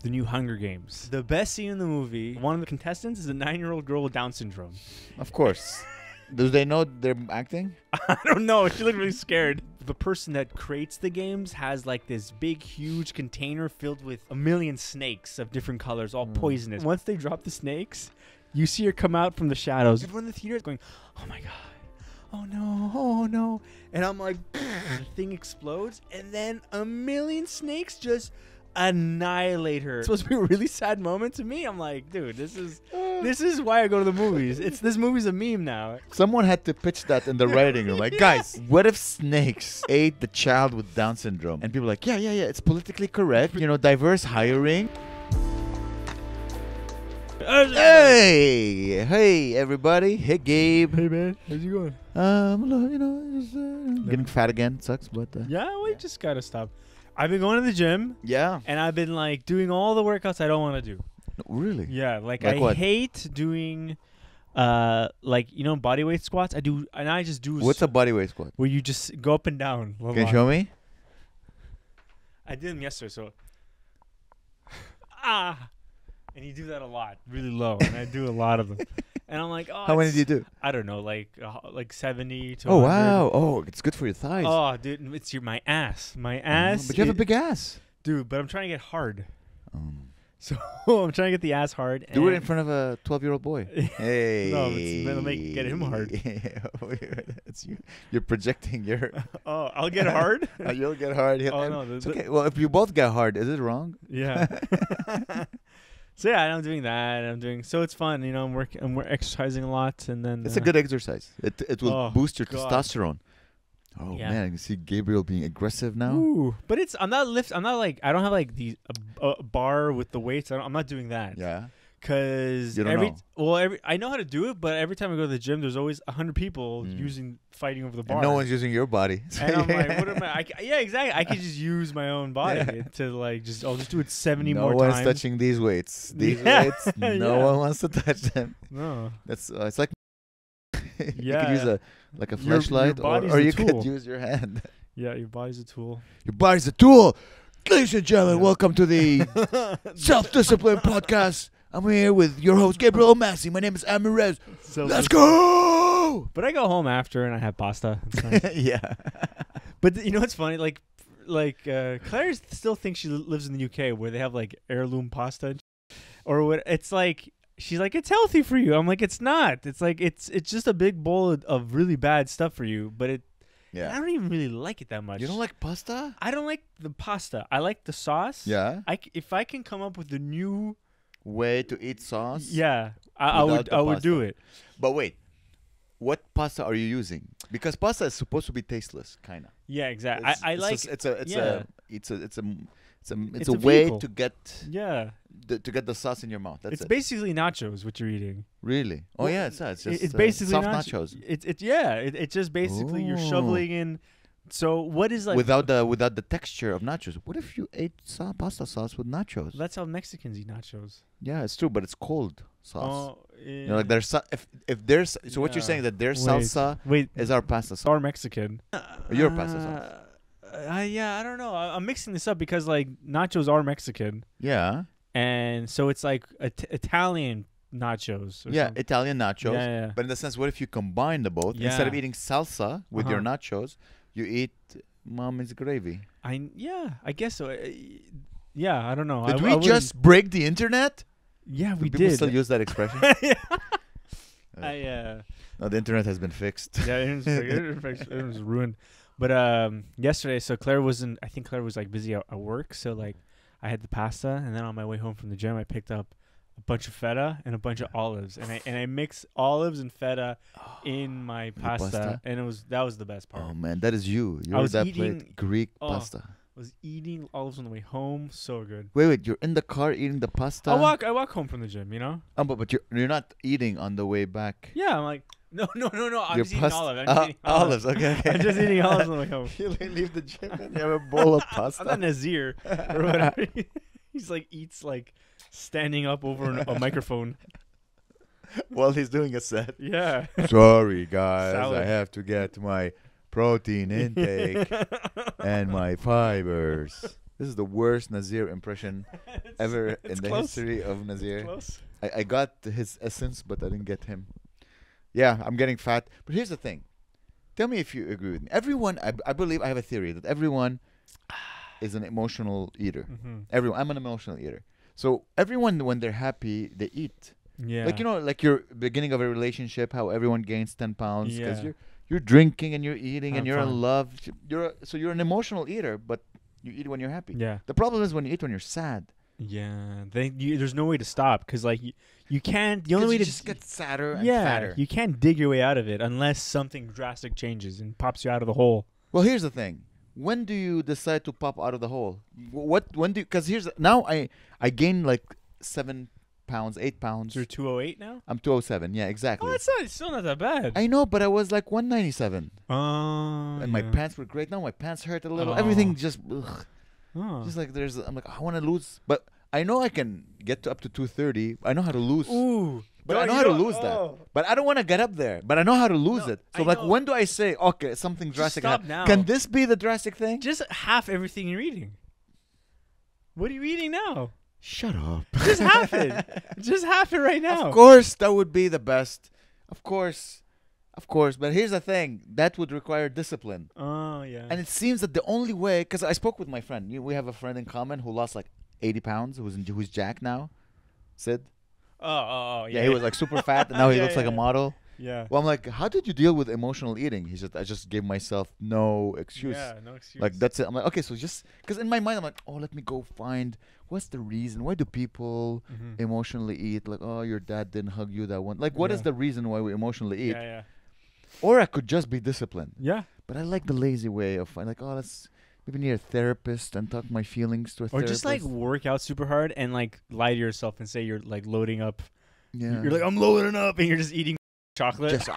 the new Hunger Games. The best scene in the movie, one of the contestants is a 9-year-old girl with Down syndrome. Of course. Do they know they're acting? I don't know. She looked really scared. The person that creates the games has like this big, huge container filled with a million snakes of different colors, all poisonous. Once they drop the snakes, you see her come out from the shadows. Everyone in the theater is going, oh my God. Oh no, oh no. And I'm like, the thing explodes, and then a million snakes just annihilate her. It's supposed to be a really sad moment to me. I'm like, dude, this is why I go to the movies. This movie's a meme now. Someone had to pitch that in the writing room. Like, guys, what if snakes ate the child with Down syndrome? And people are like, yeah, it's politically correct. You know, diverse hiring. Hey, everybody. Hey, Gabe. Hey, man. How's you going? Getting fat again sucks, but yeah, we just gotta stop. I've been going to the gym. Yeah. And I've been like doing all the workouts I don't want to do. No, really? Yeah, like I what? Hate doing body weight squats. I just do. What's a body weight squat? Where you just go up and down. Can you show me? I did them yesterday, so and you do that a lot, really low, and I do a lot of them. And I'm like, oh, how many do you do? I don't know, like 70 to 100. Oh, wow. Oh, it's good for your thighs. Oh, dude, it's my ass. My ass. But you have a big ass. Dude, but I'm trying to get hard. So I'm trying to get the ass hard. Do it in front of a 12-year-old boy. Hey. No, it'll get him hard. It's you. You're projecting your... Oh, I'll get hard? You'll get hard. Oh, no. It's okay. Well, if you both get hard, is it wrong? Yeah. So yeah, I'm doing that. So it's fun, you know. We're exercising a lot, and then it's a good exercise. It will boost your testosterone. Oh yeah. Man, you see Gabriel being aggressive now. Ooh, but I'm not like I don't have like a bar with the weights. I'm not doing that. Yeah. Because I know how to do it, but every time I go to the gym, there's always 100 people fighting over the bar. And no one's using your body. And I'm like, what am I? Yeah, exactly. I could just use my own body to like I'll just do it 70 more times. No one's touching these weights. These weights, no one wants to touch them. No. That's it's like you could use a flashlight, or you could use your hand. Yeah, your body's a tool. Your body's a tool. Ladies and gentlemen, welcome to the Self-Discipline Podcast. I'm here with your host, Gabriel Massey. My name is Amirez. Let's go! But I go home after and I have pasta. Nice. Yeah. But you know what's funny? Like Claire still thinks she lives in the UK where they have like heirloom pasta. Or what? It's like, she's like, it's healthy for you. I'm like, it's not. It's like, it's just a big bowl of really bad stuff for you. But I don't even really like it that much. You don't like pasta? I don't like the pasta. I like the sauce. Yeah. If I can come up with a new way to eat sauce, yeah, I would do it. But wait, what pasta are you using? Because pasta is supposed to be tasteless, kind of. Yeah, exactly. It's a way vehicle to get to get the sauce in your mouth. That's it's basically nachos what you're eating. Really? Oh yeah, it's just it's basically soft nachos. It's just basically you're shoveling in. So what is like without the texture of nachos? What if you ate pasta sauce with nachos? That's how Mexicans eat nachos. Yeah, it's true, but it's cold sauce. Oh, yeah. You know, like there's if there's what you're saying that their salsa is our pasta sauce. Our Mexican. Your pasta sauce. Yeah, I don't know. I'm mixing this up because like nachos are Mexican. Yeah. And so it's like Italian nachos. Yeah, something. Italian nachos. Yeah. But in the sense, what if you combine the both? Yeah. Instead of eating salsa with your nachos, you eat mommy's gravy. I guess so. Yeah, I don't know. Did we just break the internet? Yeah, we people did. Still use that expression? No, the internet has been fixed. Yeah, it was ruined. But yesterday, so Claire I think Claire was like busy at work, so like I had the pasta, and then on my way home from the gym, I picked up a bunch of feta and a bunch of olives, and I mixed olives and feta in my pasta, and that was the best part. Oh man, that is you. I was that eating plate Greek pasta. I was eating olives on the way home. So good. Wait, you're in the car eating the pasta? I walk home from the gym, you know? But you're not eating on the way back. Yeah, I'm like, no. I'm just eating olives. Olives, okay. I'm just eating olives on the way home. You leave the gym and you have a bowl of pasta. I'm not Nazir or whatever. He's like, eats like standing up over a microphone. While he's doing a set. Yeah. Sorry, guys. Salad. I have to get my protein intake and my fibers. This is the worst Nazir impression ever in the close. history of Nazir. Close. I got his essence, but I didn't get him. Yeah, I'm getting fat. But here's the thing. Tell me if you agree with me. Everyone, I believe, I have a theory that everyone is an emotional eater. Everyone, I'm an emotional eater. So everyone, when they're happy, they eat. Yeah. Like, you know, like your beginning of a relationship, how everyone gains 10 pounds because Yeah. you're drinking and you're eating and Having you're fun. in love. So you're an emotional eater, but you eat when you're happy. Yeah. The problem is when you eat when you're sad. Yeah. There's no way to stop because like you can't. The only way you to just get sadder and yeah, fatter. you can't dig your way out of it unless something drastic changes and pops you out of the hole. Well, here's the thing. When do you decide to pop out of the hole? When do? Because now I gained like 7 pounds, 8 pounds. You're 208 now. I'm 207. Yeah, exactly. Oh, it's still not that bad. I know, but I was like 197, and and my pants were great. Now my pants hurt a little. Oh. Everything just, Oh. just like I'm like I want to lose, but I know I can get up to 230. I know how to lose. Ooh. But No, I know you how to don't- lose that. oh. But I don't want to get up there. But I know how to lose No, it. So I like, know. when do I say, okay, something drastic stop happened? now. Can this be the drastic thing? Just half everything you're eating. What are you eating now? Shut up. Just half it. Just half it right now. Of course, that would be the best. Of course. But here's the thing. That would require discipline. Oh yeah. And it seems that the only way, because I spoke with my friend. We have a friend in common who's lost like 80 pounds, who's Jack now. Sid. Oh yeah. Yeah, he was like super fat, and now he Yeah, looks like a yeah. model. Yeah. Well, I'm like, how did you deal with emotional eating? He said, I just gave myself no excuse. Yeah, no excuse. Like, that's it. I'm like, okay, so just because in my mind I'm like, oh, let me go find what's the reason, why do people Mhm. emotionally eat? Like, oh, your dad didn't hug you that one. Like, what is Yeah. the reason why we emotionally eat? Yeah. Or I could just be disciplined. Yeah. But I like the lazy way of like, oh, let's maybe need a therapist and talk my feelings to a Or therapist. just like work out super hard and like lie to yourself and say you're like loading up. yeah. You're like, I'm loading up, and you're just eating chocolate. just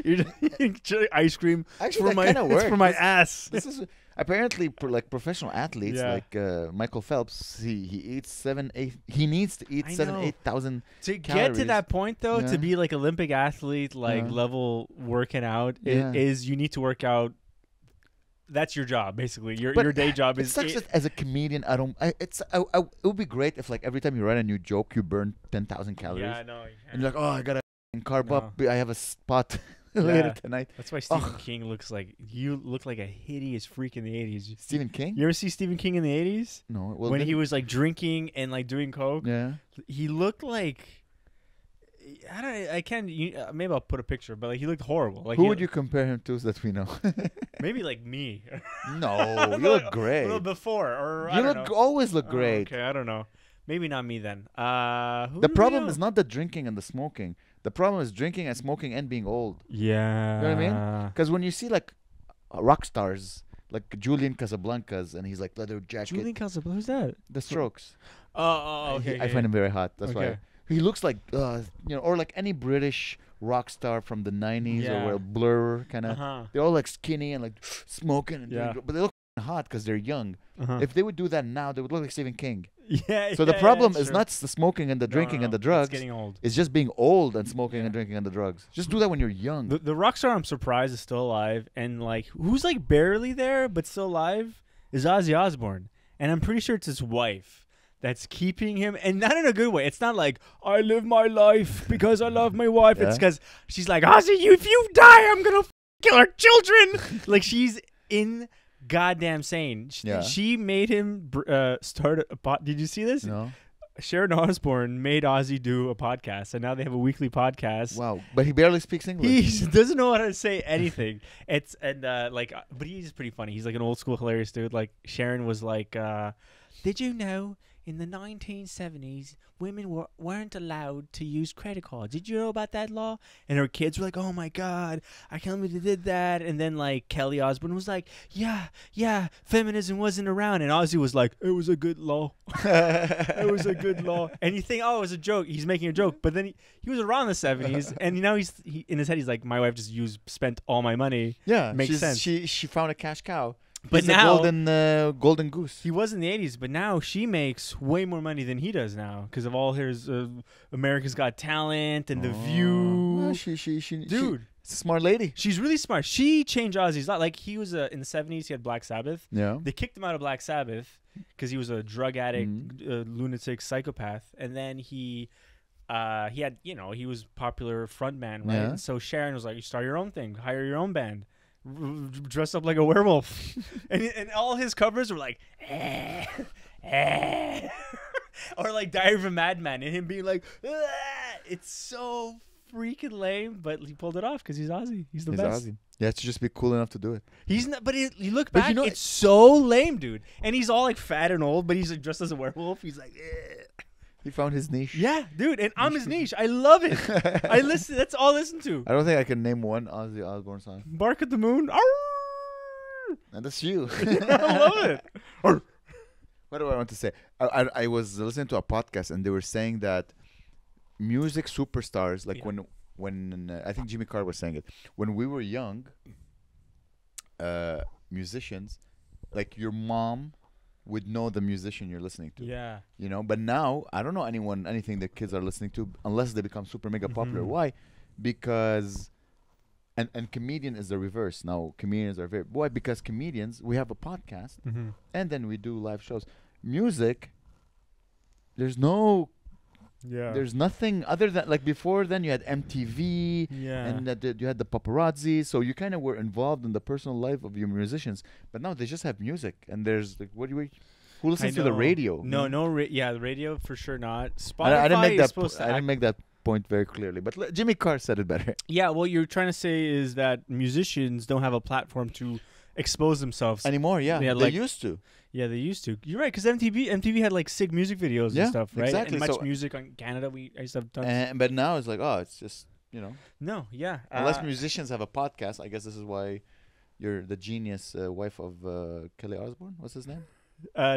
You're just eating ice cream. actually that my kind of it's works. for my ass. This is apparently like professional athletes Yeah. like Michael Phelps. He eats 7-8. He needs to eat I 7,000-8,000. To get to calories. that point though, Yeah. to be like Olympic athlete, like Yeah. level working out, Yeah. is you need to work out. That's your job, basically. Your But day job It is sucks that as a comedian, I don't. It would be great if like every time you write a new joke, you burn 10,000 calories, Yeah, no, you and you're like, oh, I gotta carb No. up. I have a spot later Yeah. tonight. That's why Stephen Ugh. King looks like you look like a hideous freak in the 80s. Stephen King? You ever see Stephen King in the 80s? No. Well, when then- he was like drinking and like doing coke, Yeah. he looked like I can't. Maybe I'll put a picture, but like he looked horrible. Like Who he- would you compare him to that we know? Maybe like me. No, you look A great. little before, or I You don't look know. always look Oh, great. okay, I don't know. Maybe not me then. The problem is not the drinking and the smoking. The problem is drinking and smoking and being old. Yeah. You know what I mean? Because when you see like rock stars like Julian Casablancas and he's like leather jacket, Julian Casablanca. Who's that? The Strokes. Oh, okay. I find him very hot. That's why Okay. he looks like or like any British rock star from the 90s Yeah. or Blur kind of. Uh-huh. They're all like skinny and like smoking and Yeah. but they look hot because they're young. Uh-huh. If they would do that now, they would look like Stephen King. Yeah. So the yeah, problem yeah, is sure. not the smoking and the drinking No, and the It's drugs. getting old. It's just being old and smoking Yeah. and drinking and the drugs. Just do that when you're young. The rock star I'm surprised is still alive, and like who's like barely there but still alive is Ozzy Osbourne, and I'm pretty sure it's his wife that's keeping him, and not in a good way. It's not like I live my life because I love my wife. It's Yeah. because she's like, Ozzy, if you die, I'm gonna kill our children. Like she's in goddamn sane. Yeah. She made him start a pod. Did you see this? No. Sharon Osbourne made Ozzy do a podcast, and now they have a weekly podcast. Wow. But he barely speaks English. He doesn't know how to say anything. But he's pretty funny. He's like an old school hilarious dude. Like Sharon was like, did you know in the 1970s women weren't allowed to use credit cards? Did you know about that law? And her kids were like, oh my god, I can't believe they did that. And then like Kelly Osbourne was like, yeah, feminism wasn't around. And Ozzy was like, it was a good law. It was a good law. And you think, oh, it was a joke. He's making a joke. But then he was around the 70s, and now he in his head he's like, my wife just spent all my money. Yeah. Makes sense. She found a cash cow. But He's the now golden goose. he was in the 80s, but now she makes way more money than he does now because of all his America's Got Talent and The View. Well, she Dude, It's a smart lady. She's really smart. She changed Ozzy's life. Like he was in the 70s, he had Black Sabbath. Yeah. They kicked him out of Black Sabbath because he was a drug addict, Mm-hmm. lunatic, psychopath. And then he had, he was popular frontman, right? Yeah. And so Sharon was like, you start your own thing, hire your own band, dress up like a werewolf. and all his covers were like, or like Diary of a Madman, and him being like, it's so freaking lame, but he pulled it off because he's Ozzy. He's the best. Ozzy. You have to just be cool enough to do it. He's not, but you look But back, it's so lame, dude. And he's all like fat and old, but he's like dressed as a werewolf. He's like, He found his niche. yeah, dude. And I'm his niche. I love it. I listen. That's all I listen to. I don't think I can name one Ozzy Osbourne song. Bark at the Moon. Arr! And that's you. I love it. Arr! What do I want to say? I was listening to a podcast and they were saying that music superstars, like when I think Jimmy Carter was saying it, when we were young, musicians, like your mom would know the musician you're listening to. Yeah. But now I don't know anything that kids are listening to unless they become super mega popular. Why? Because and comedian is the reverse. Now comedians are very why? Because comedians, we have a podcast and then we do live shows. Music, there's nothing other than like before then you had MTV and you had the paparazzi, so you kind of were involved in the personal life of your musicians. But now they just have music, and there's like who listens to the radio? The radio for sure not. Spotify I didn't make is that. supposed to I didn't make that point very clearly, but Jimmy Carr said it better. Yeah, what you're trying to say is that musicians don't have a platform to expose themselves Anymore. Yeah, they like, used to. Yeah, they used to. You're right, because MTV had like sick music videos and stuff, right? Exactly. And much music on Canada. I used to have tons. But now it's like, it's just No, yeah. Unless musicians have a podcast, I guess this is why you're the genius wife of Kelly Osbourne. What's his name?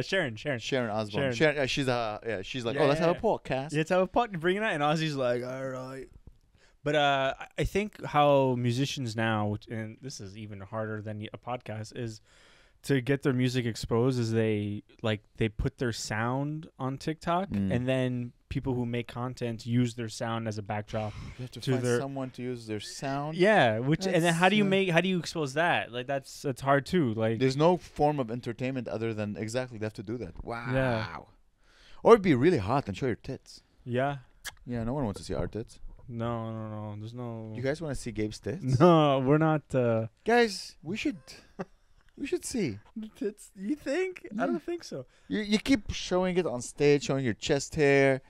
Sharon Osbourne. Sharon. She's like, let's have a podcast. Yeah, let's have a podcast. Bring it out, and Ozzy's like, all right. But I think how musicians now, and this is even harder than a podcast, is to get their music exposed is they put their sound on TikTok and then people who make content use their sound as a backdrop. You have to find someone to use their sound. Yeah, and then how do you expose that? Like that's hard too. Like there's no form of entertainment other than they have to do that. Wow. Yeah. Or it'd be really hot and show your tits. Yeah. Yeah, no one wants to see our tits. No. There's no. You guys want to see Gabe's tits? No, we're not. Guys, we should see. The tits? You think? Yeah. I don't think so. You keep showing it on stage, showing your chest hair,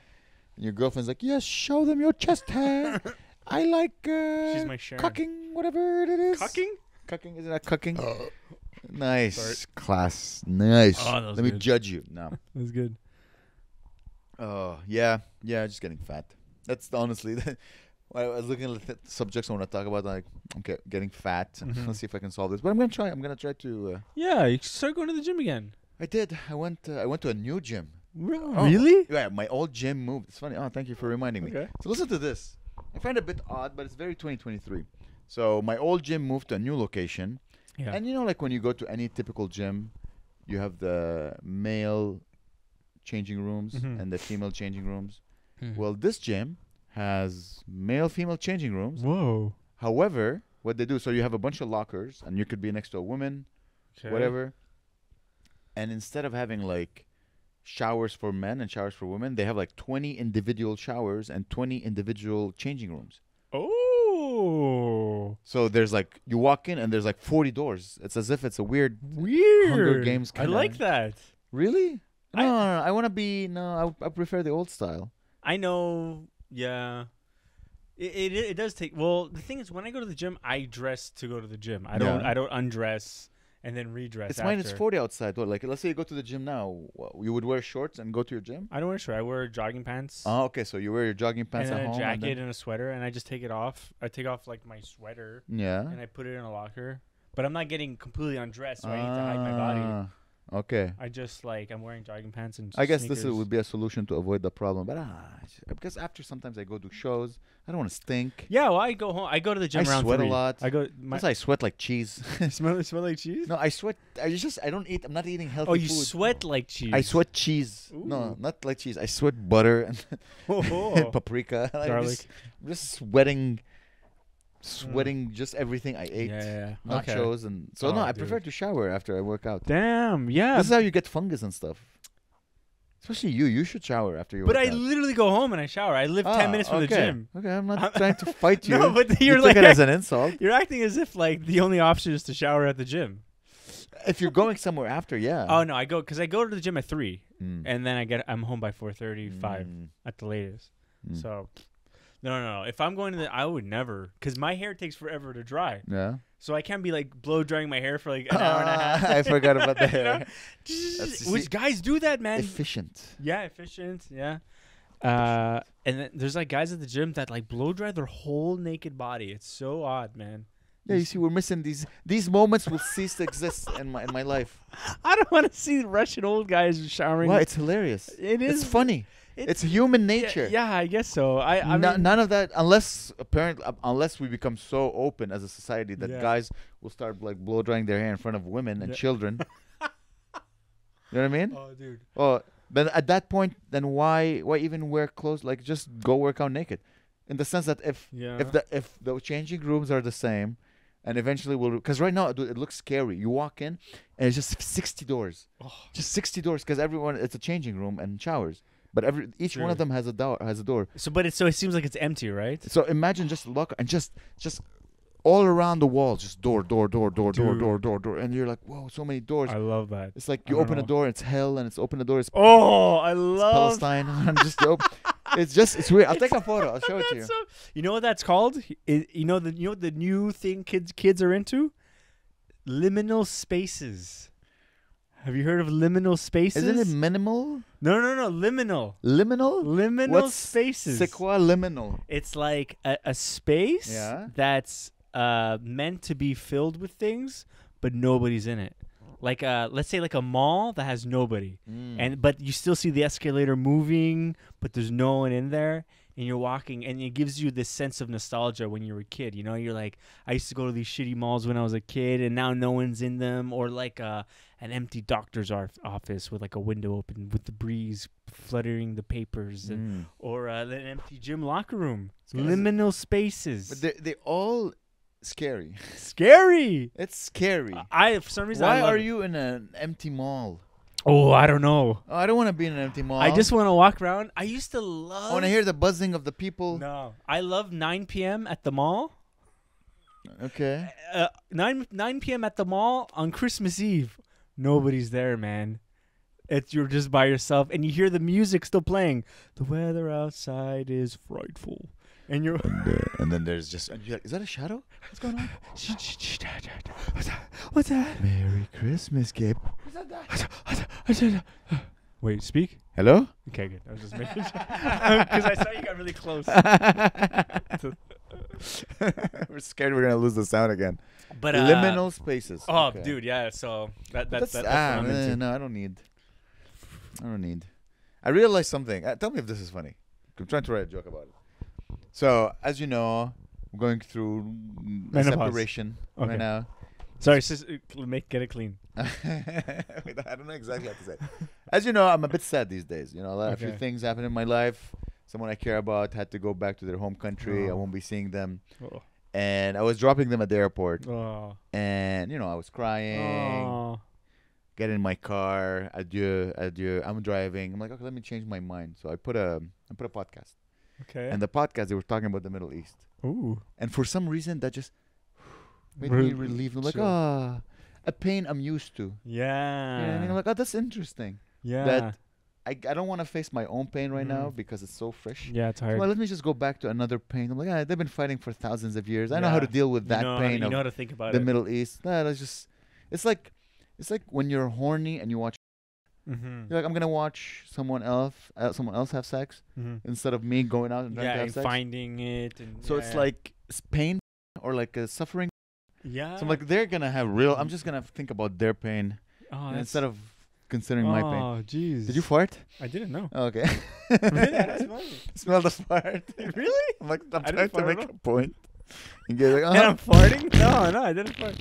and your girlfriend's like, "Yes, show them your chest hair." I like. She's my Sharon. Cucking, whatever it is. Cucking, isn't that cucking? Nice. Sorry. Class. Nice. Oh, that was Let me good. judge you. No. That's good. Oh yeah, just getting fat. That's honestly. I was looking at the subjects I want to talk about. Like, okay, getting fat. Let's see if I can solve this. But I'm gonna try. I'm gonna try to. Yeah, you start going to the gym again. I did. I went to a new gym. Really? Yeah, my old gym moved. It's funny. Oh, thank you for reminding me. Okay. So listen to this. I find it a bit odd, but it's very 2023. So my old gym moved to a new location. Yeah. And like when you go to any typical gym, you have the male changing rooms and the female changing rooms. Well, this gym has male female changing rooms. Whoa. However, what they do, so you have a bunch of lockers and you could be next to a woman, whatever. And instead of having like showers for men and showers for women, they have like 20 individual showers and 20 individual changing rooms. Oh. So there's like, you walk in and there's like 40 doors. It's as if it's a weird Hunger Games I like that. Really? No, I want to be, I prefer the old style. I know. Yeah. It does take. Well, the thing is, when I go to the gym, I dress to go to the gym. I don't undress and then redress. It's minus 40 outside. What, like, let's say you go to the gym now. You would wear shorts and go to your gym? I don't wear shorts. I wear jogging pants. Oh, okay. So you wear your jogging pants and at then home. a jacket and a sweater, and I just take it off. I take off like my sweater. Yeah. And I put it in a locker. But I'm not getting completely undressed, so I need to hide my body. Okay. I just I'm wearing jogging pants and I guess sneakers. this would be a solution to avoid the problem. But because after sometimes I go to shows, I don't want to stink. Yeah, well, I go home. I go to the gym I around sweat 3. a lot. I sweat like cheese. smell like cheese? No, I sweat. I don't eat. I'm not eating healthy Oh, food. you sweat like cheese. I sweat cheese. Ooh. No, not like cheese. I sweat butter and, and paprika. Garlic. I'm just sweating sweating just everything I ate. Yeah. Nachos Okay. and so Oh, no, I dude. prefer to shower after I work out. Damn. Yeah. This is how you get fungus and stuff. Especially you. You should shower after you But work I out. literally go home and I shower. I live 10 minutes from the gym. Okay, I'm not trying to fight you. No, but You you're took like it as an insult. you're acting as if like the only option is to shower at the gym. If you're going somewhere after, yeah. Oh no, I go to the gym at 3, Mm. and then I'm home by 4:35 Mm. at the latest. Mm. So, no. If I'm going to I would never, because my hair takes forever to dry. Yeah. So I can't be like blow drying my hair for like an hour and a half. I forgot about the You know? hair. That's- Which guys do that, man? Efficient. Yeah, efficient. Yeah. And then there's like guys at the gym that like blow dry their whole naked body. It's so odd, man. Yeah, you see, we're missing these moments will cease to exist in my life. I don't want to see Russian old guys showering. Why? It's hilarious. It is It's funny. It's human nature. Yeah, I guess so. I mean, None of that, unless we become so open as a society that Yeah. guys will start like blow drying their hair in front of women and Yeah. children. You know what I mean? oh, dude. Oh, then at that point, then why even wear clothes? Like just go work out naked, in the sense that if Yeah. if the changing rooms are the same, and eventually because right now dude, it looks scary. You walk in and it's just 60 doors, Oh. just 60 doors because everyone it's a changing room and showers, but each one True. of them has a door. So it seems like it's empty, right? So imagine just look and just all around the walls, just door, and you're like, whoa, so many doors. I love that. It's like I you don't open a know. door, it's hell, and it's open a door, it's Oh, I love. Palestine. And just it's weird. I'll take a photo. I'll show it to you. You know what that's called? You know the new thing kids are into? Liminal spaces. Have you heard of liminal spaces? Isn't it minimal? No, liminal. Liminal? Liminal What's spaces. C'est quoi liminal? It's like a space Yeah. that's meant to be filled with things, but nobody's in it. Like let's say like a mall that has nobody, but you still see the escalator moving, but there's no one in there, and you're walking, and it gives you this sense of nostalgia when you were a kid. You know, you're like, I used to go to these shitty malls when I was a kid, and now no one's in them, or like an empty doctor's office with like a window open with the breeze fluttering the papers, or an empty gym locker room. Liminal spaces. But they all scary. Scary. It's scary. I for some reason. Why I love are it. you in an empty mall? Oh, I don't know. Oh, I don't want to be in an empty mall. I just want to walk around. I used to love. I want to hear the buzzing of the people. No, I love 9 p.m. at the mall. Okay. 9 p.m. at the mall on Christmas Eve. Nobody's there, man. You're just by yourself, and you hear the music still playing. The weather outside is frightful, and you're. And then there's just. And you're like, is that a shadow? What's going on? What's that? Merry Christmas, Gabe. Wait, speak. Hello? Okay, good. I was just making sure because I saw you got really close. We're scared we're gonna lose the sound again. But Liminal spaces. Oh, Okay. dude, yeah. So that's That's, what I'm into. no, I don't need. I realized something. Tell me if this is funny. I'm trying to write a joke about it. So, as you know, I'm going through a Menopause. separation Okay. right now. Sorry, get it clean. Wait, I don't know exactly what to say. As you know, I'm a bit sad these days. You know, a few Okay. things happened in my life. Someone I care about had to go back to their home country. I Oh. won't be seeing them. Oh. And I was dropping them at the airport. Oh. And, I was crying. Oh. Get in my car. Adieu. I'm driving. I'm like, okay, let me change my mind. So I put a podcast. Okay. And the podcast, they were talking about the Middle East. Ooh. And for some reason, that just made me relieved. I'm like, Chill. a pain I'm used to. Yeah. You know what I mean? I'm like, oh, that's interesting. Yeah. That I don't want to face my own pain right now Mhm. because it's so fresh. Yeah, it's So hard. let me just go back to another pain. I'm like, they've been fighting for thousands of years. I know how to Yeah. deal with that pain You of know how to think about the it. Middle East. That's just, it's like when you're horny and you watch. Mm-hmm. You're like, I'm gonna watch someone else have sex instead of me going out and trying to Yeah, have and sex. finding it. And So it's like pain or like a suffering. Yeah. So I'm like, they're gonna have real. I'm just gonna think about their pain instead of considering my pain. Oh, jeez. Did you fart? I didn't know. Oh, okay. Really? That's funny. Smell the fart. Really? I'm like, I'm I trying didn't to fart at make all. a point. And you're like, And I'm farting? No, I didn't fart.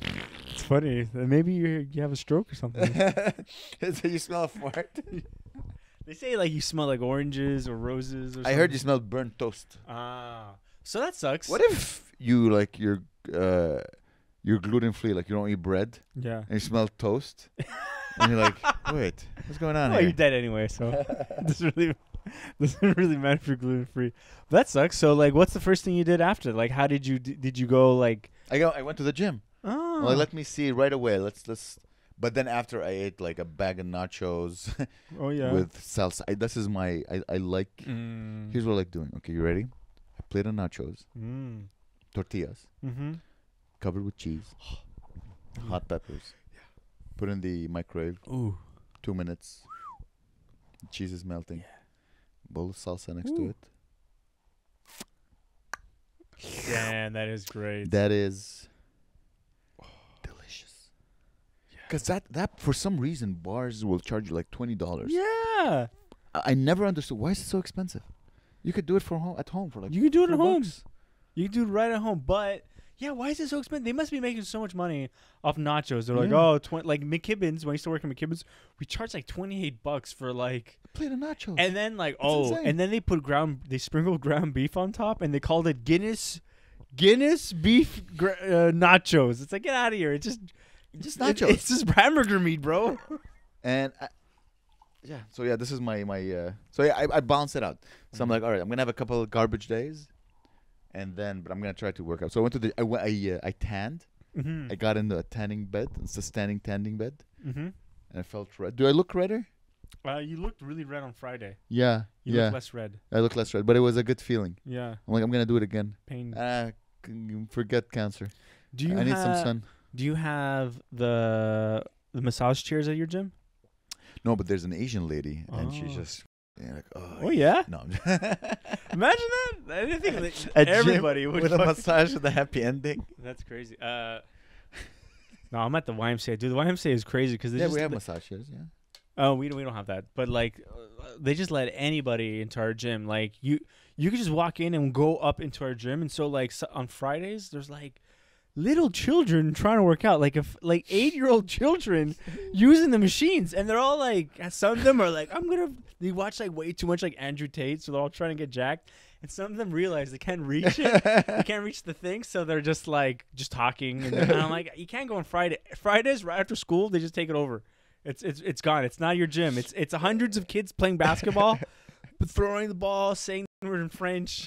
It's funny. Maybe you have a stroke or something. So you smell a fart? They say like you smell like oranges or roses or something. I heard you smelled burnt toast. Ah. So that sucks. What if you like you're gluten free, like you don't eat bread, Yeah. and you smell toast, and you're like, wait, what's going on Well, here? you're dead anyway, so doesn't really matter if you're gluten free. That sucks. So like, what's the first thing you did after? Like, how did you go like? I went to the gym. Oh. Like, let me see right away. Let's. But then after I ate like a bag of nachos Oh yeah. with salsa. This is my I like. Here's what I like doing. Okay, you ready? A plate of nachos, tortillas, covered with cheese, hot peppers. Put in the microwave. Ooh. 2 minutes. The cheese is melting. Bowl of salsa next to Ooh. it. Damn, that is great. That is delicious. Because that for some reason bars will charge you like $20. Yeah. I never understood why is it so expensive. You could do it at home for like You can do it at home. $4. You can do it right at home, but yeah, why is it so expensive? They must be making so much money off nachos. They're like, Yeah. like McKibbin's. When I used to work at McKibbin's, we charged like $28 for like, A plate of nachos. and then like insane. and then they sprinkled ground beef on top, and they called it Guinness beef nachos. It's like, get out of here! It's just nachos. It's just hamburger meat, bro. And so this is my so yeah, I balance it out. So I'm like, all right, I'm gonna have a couple of garbage days, and then but I'm gonna try to work out. So I went to I tanned. Mm-hmm. I got into a tanning bed. It's a standing tanning bed, Mm-hmm. and I felt red. Do I look redder? You looked really red on Friday. Yeah, You look less red. I look less red, but it was a good feeling. Yeah. I'm like, I'm gonna do it again. Pain. Forget cancer. Do you I need some sun. Do you have the massage chairs at your gym? No, but there's an Asian lady, and she's Oh. just like, Oh yeah. no. Imagine that. I didn't think that A gym everybody would with a fuck- massage with a happy ending. That's crazy. No, I'm at the YMCA. Dude, the YMCA is crazy because Yeah, we have massage chairs. Yeah. Oh, we don't have that. But like, they just let anybody into our gym. Like you could just walk in and go up into our gym. And so like on Fridays, there's like little children trying to work out, like 8-year-old children using the machines, and they're all like, some of them are like, they watch like way too much like Andrew Tate, so they're all trying to get jacked. And some of them realize they can't reach it. They can't reach the thing, so they're just talking. And I'm like, you can't go on Fridays right after school. They just take it over. It's gone. It's not your gym. It's hundreds of kids playing basketball, but throwing the ball, saying the word in French.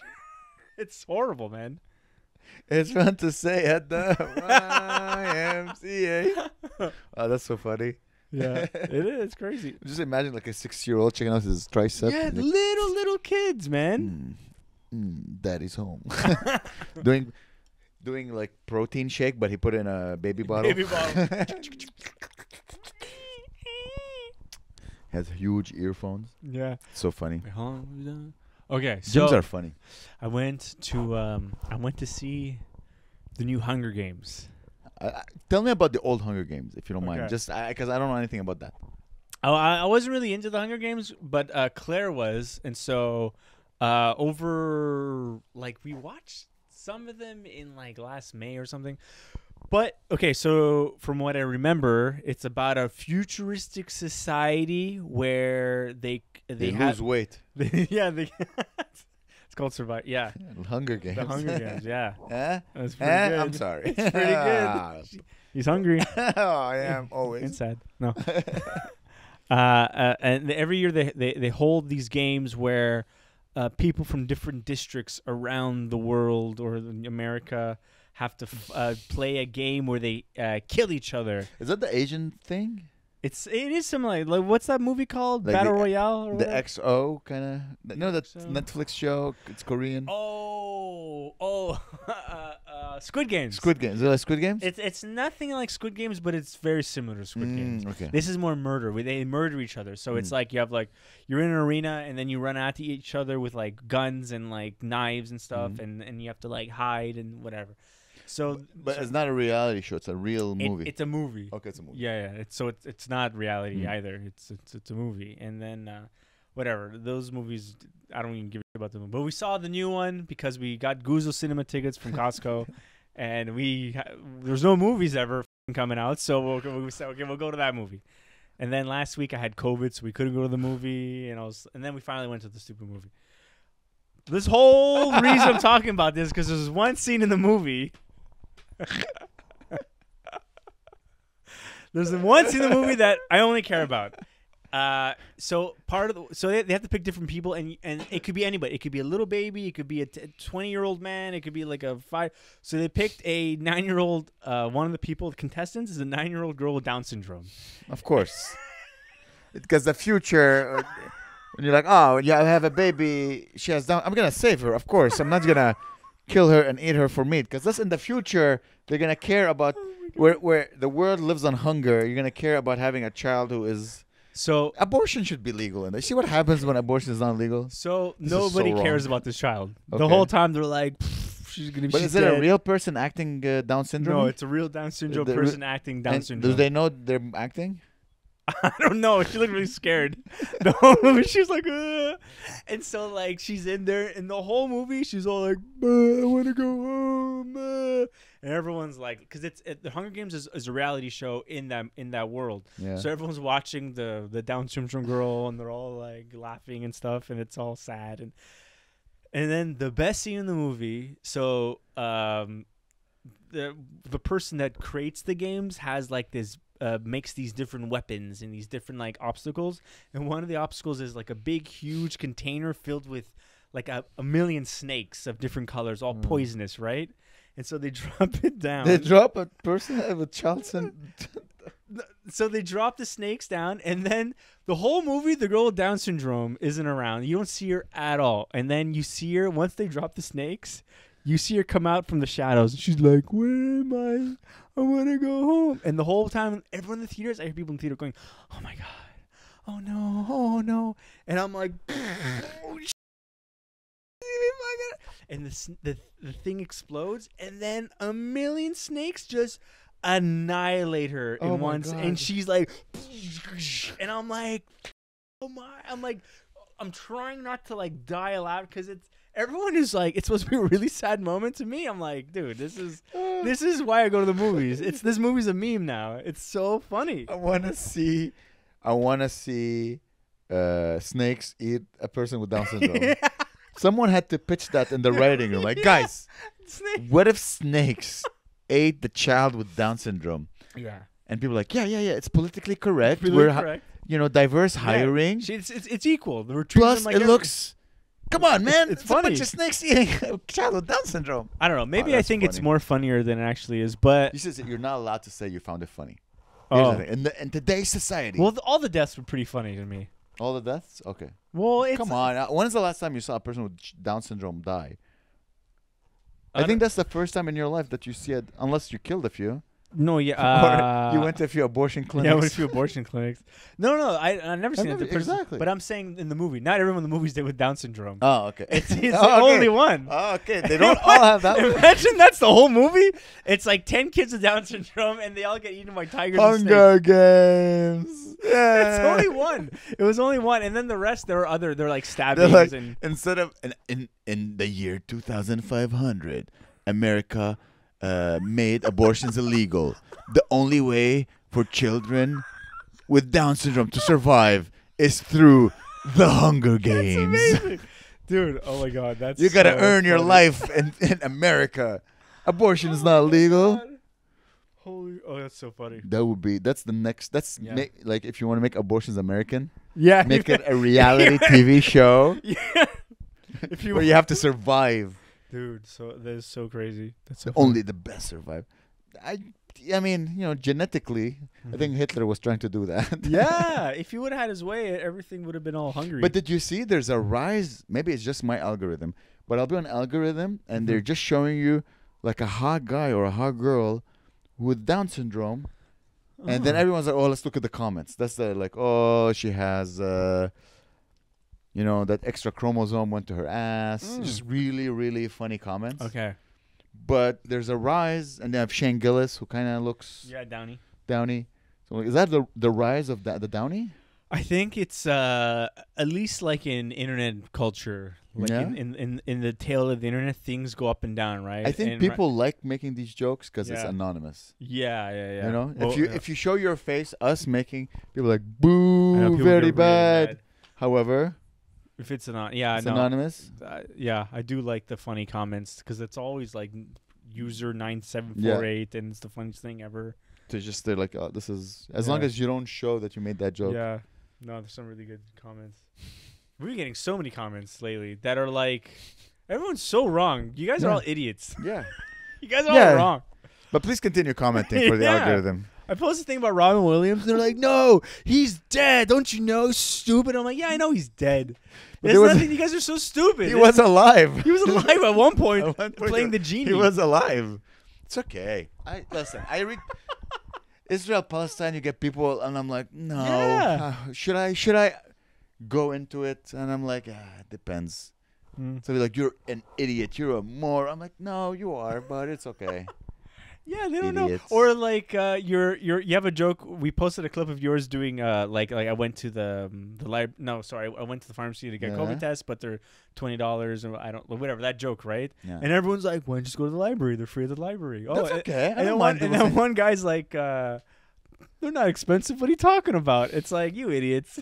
It's horrible, man. It's fun to say at the YMCA. Oh, that's so funny. Yeah, it is. It's crazy. Just imagine like a 6-year-old checking out his tricep. Yeah, and like, little kids, man. Daddy's home. doing like protein shake, but he put it in a baby bottle. Baby bottle. Has huge earphones. Yeah. So funny. Okay, so Gyms are funny. I went to see the new Hunger Games. Tell me about the old Hunger Games, if you don't mind. Okay. Just because I don't know anything about that. Oh, I wasn't really into the Hunger Games, but Claire was, and so over like we watched some of them in like last May or something. But okay, so from what I remember, it's about a futuristic society where they lose weight. it's called Survive. Yeah, Hunger Games. the Hunger Games. Yeah, Eh? that's pretty good. I'm sorry. It's pretty good. He's hungry. Oh, I am always. It's sad. No. And every year they hold these games where people from different districts around the world or in America have to play a game where they kill each other. Is that the Asian thing? It is similar. Like what's that movie called? Like Battle the- Royale. Or The whatever? XO kind of. No, that XO. Netflix show. It's Korean. Squid Games. Squid Games. Is it like Squid Games? It's nothing like Squid Games, but it's very similar to Squid Games. Okay. This is more murder. They murder each other. So it's like you have like you're in an arena and then you run at each other with like guns and like knives and stuff, and you have to like hide and whatever. So, But it's not a reality show. It's a real movie. It's a movie. Okay, it's a movie. Yeah. It's not reality either. It's a movie. And then whatever, those movies I don't even give a shit about them. But we saw the new one because we got Guzzo cinema tickets from Costco, and there's no movies ever coming out, so we said okay, we'll go to that movie. And then last week I had COVID, so we couldn't go to the movie, and then we finally went to the stupid movie. This whole reason I'm talking about this because there's one scene in the movie. There's one scene in the movie that I only care about. So they have to pick different people, and it could be anybody. It could be a little baby. It could be a 20-year-old man. It could be like a 5. So they picked a 9-year-old. One of the people, the contestants, is a 9-year-old girl with Down syndrome. Of course, because the future. When you're like, oh, yeah, I have a baby. She has Down. I'm gonna save her. Of course, I'm not gonna kill her and eat her for meat. Because that's in the future. They're gonna care about where the world lives on hunger. You're gonna care about having a child who is. So abortion should be legal. And see what happens when abortion is not legal. So nobody cares about this child. Okay. The whole time they're like, she's gonna. But is it a real person acting Down syndrome? No, it's a real Down syndrome person acting Down syndrome. Do they know they're acting? I don't know. She looked really scared. The whole movie, she was like, ugh. And so like she's in there, and the whole movie, she's all like, I want to go home. And everyone's like, because the Hunger Games is a reality show in that world. Yeah. So everyone's watching the Down syndrome girl, and they're all like laughing and stuff, and it's all sad. And then the best scene in the movie. So the person that creates the games has like this. Makes these different weapons and these different like obstacles, and one of the obstacles is like a big huge container filled with like a million snakes of different colors, all poisonous, right? And so they drop it down. They drop a person with child So they drop the snakes down, and then the whole movie, the girl with Down syndrome isn't around. You don't see her at all, and then you see her once they drop the snakes. You see her come out from the shadows, and she's like, "Where am I? I want to go home." And the whole time, everyone in the theaters, I hear people in the theater going, "Oh my god, oh no, oh no," and I'm like, "Oh shit!" And the thing explodes, and then a million snakes just annihilate her in once, and she's like, and I'm like, "Oh my!" I'm trying not to like die aloud because it's. Everyone is like, it's supposed to be a really sad moment. To me, I'm like, dude, this is why I go to the movies. This movie's a meme now. It's so funny. I wanna see snakes eat a person with Down syndrome. Yeah. Someone had to pitch that in the writing room. Like, guys, what if snakes ate the child with Down syndrome? Yeah. And people are like, yeah. It's politically correct. We're correct. Diverse hiring. It's equal. Plus, it looks. Come on, man! It's funny. A bunch of snakes eating a child with Down syndrome. I don't know. Maybe I think it's more funnier than it actually is. But you said you're not allowed to say you found it funny. Oh. In today's society. Well, all the deaths were pretty funny to me. All the deaths? Okay. Well, come on. When is the last time you saw a person with Down syndrome die? I think that's the first time in your life that you see it, unless you killed a few. No, yeah. Or you went to a few abortion clinics. Yeah, I went to a few abortion clinics. No, I never seen it. Exactly. But I'm saying in the movie, not everyone in the movies did with Down syndrome. Oh, okay. It's the only one. Oh, okay. They don't all have that. Imagine that's the whole movie. It's like 10 kids with Down syndrome, and they all get eaten by tigers. Hunger Games. Yeah. It's only one. It was only one, and then the rest they're like stabbings. Like, and instead of in the year 2500, America made abortions illegal. The only way for children with Down syndrome to survive is through the Hunger Games. That's amazing. Dude, oh my god, that's you gotta earn your life in America. Abortion is not legal. That's so funny. That's the next. Like if you want to make abortions American. Yeah. Make it a reality TV show. Yeah. Where you have to survive. Dude, so that is so crazy. That's so only the best survive. I mean, genetically, I think Hitler was trying to do that. Yeah, if he would have had his way, everything would have been all hungry. But did you see there's a rise? Maybe it's just my algorithm, but I'll be on algorithm, and they're just showing you like a hot guy or a hot girl with Down syndrome, and then everyone's like, "Oh, let's look at the comments." That's like, "Oh, she has." That extra chromosome went to her ass. Just really, really funny comments. Okay. But there's a rise, and they have Shane Gillis, who kind of looks... Yeah, Downey. So is that the rise of the Downey? I think it's at least like in internet culture, like in the tail of the internet, things go up and down, right? I think people like making these jokes because it's anonymous. Yeah. If you show your face, us making, people are like, boo, very bad. However... If it's yeah, It's no. anonymous. Yeah, I do like the funny comments because it's always like user 9748 and it's the funniest thing ever. They're like, oh, this is as long as you don't show that you made that joke. Yeah. No, there's some really good comments. We're getting so many comments lately that are like, everyone's so wrong. You guys are all idiots. Yeah. You guys are all wrong. But please continue commenting for the algorithm. I posted a thing about Robin Williams, and they're like, "No, he's dead. Don't you know? Stupid." I'm like, "Yeah, I know he's dead. There's nothing. You guys are so stupid." He was alive. He was alive at one point, playing the genie. He was alive. It's okay. Listen. I read Israel, Palestine. You get people, and I'm like, no. Yeah. Should I go into it? And I'm like, it depends. So they're like, you're an idiot. You're a moron. I'm like, no, you are, but it's okay. Yeah, they don't know. Or like you have a joke. We posted a clip of yours doing like I went to the lib. No, sorry, I went to the pharmacy to get COVID tests, but they're $20 or I don't whatever that joke, right? Yeah. And everyone's like, "Why don't you just go to the library? They're free at the library." Oh, that's okay. And then one guy's like, "They're not expensive. What are you talking about?" It's like, you idiots.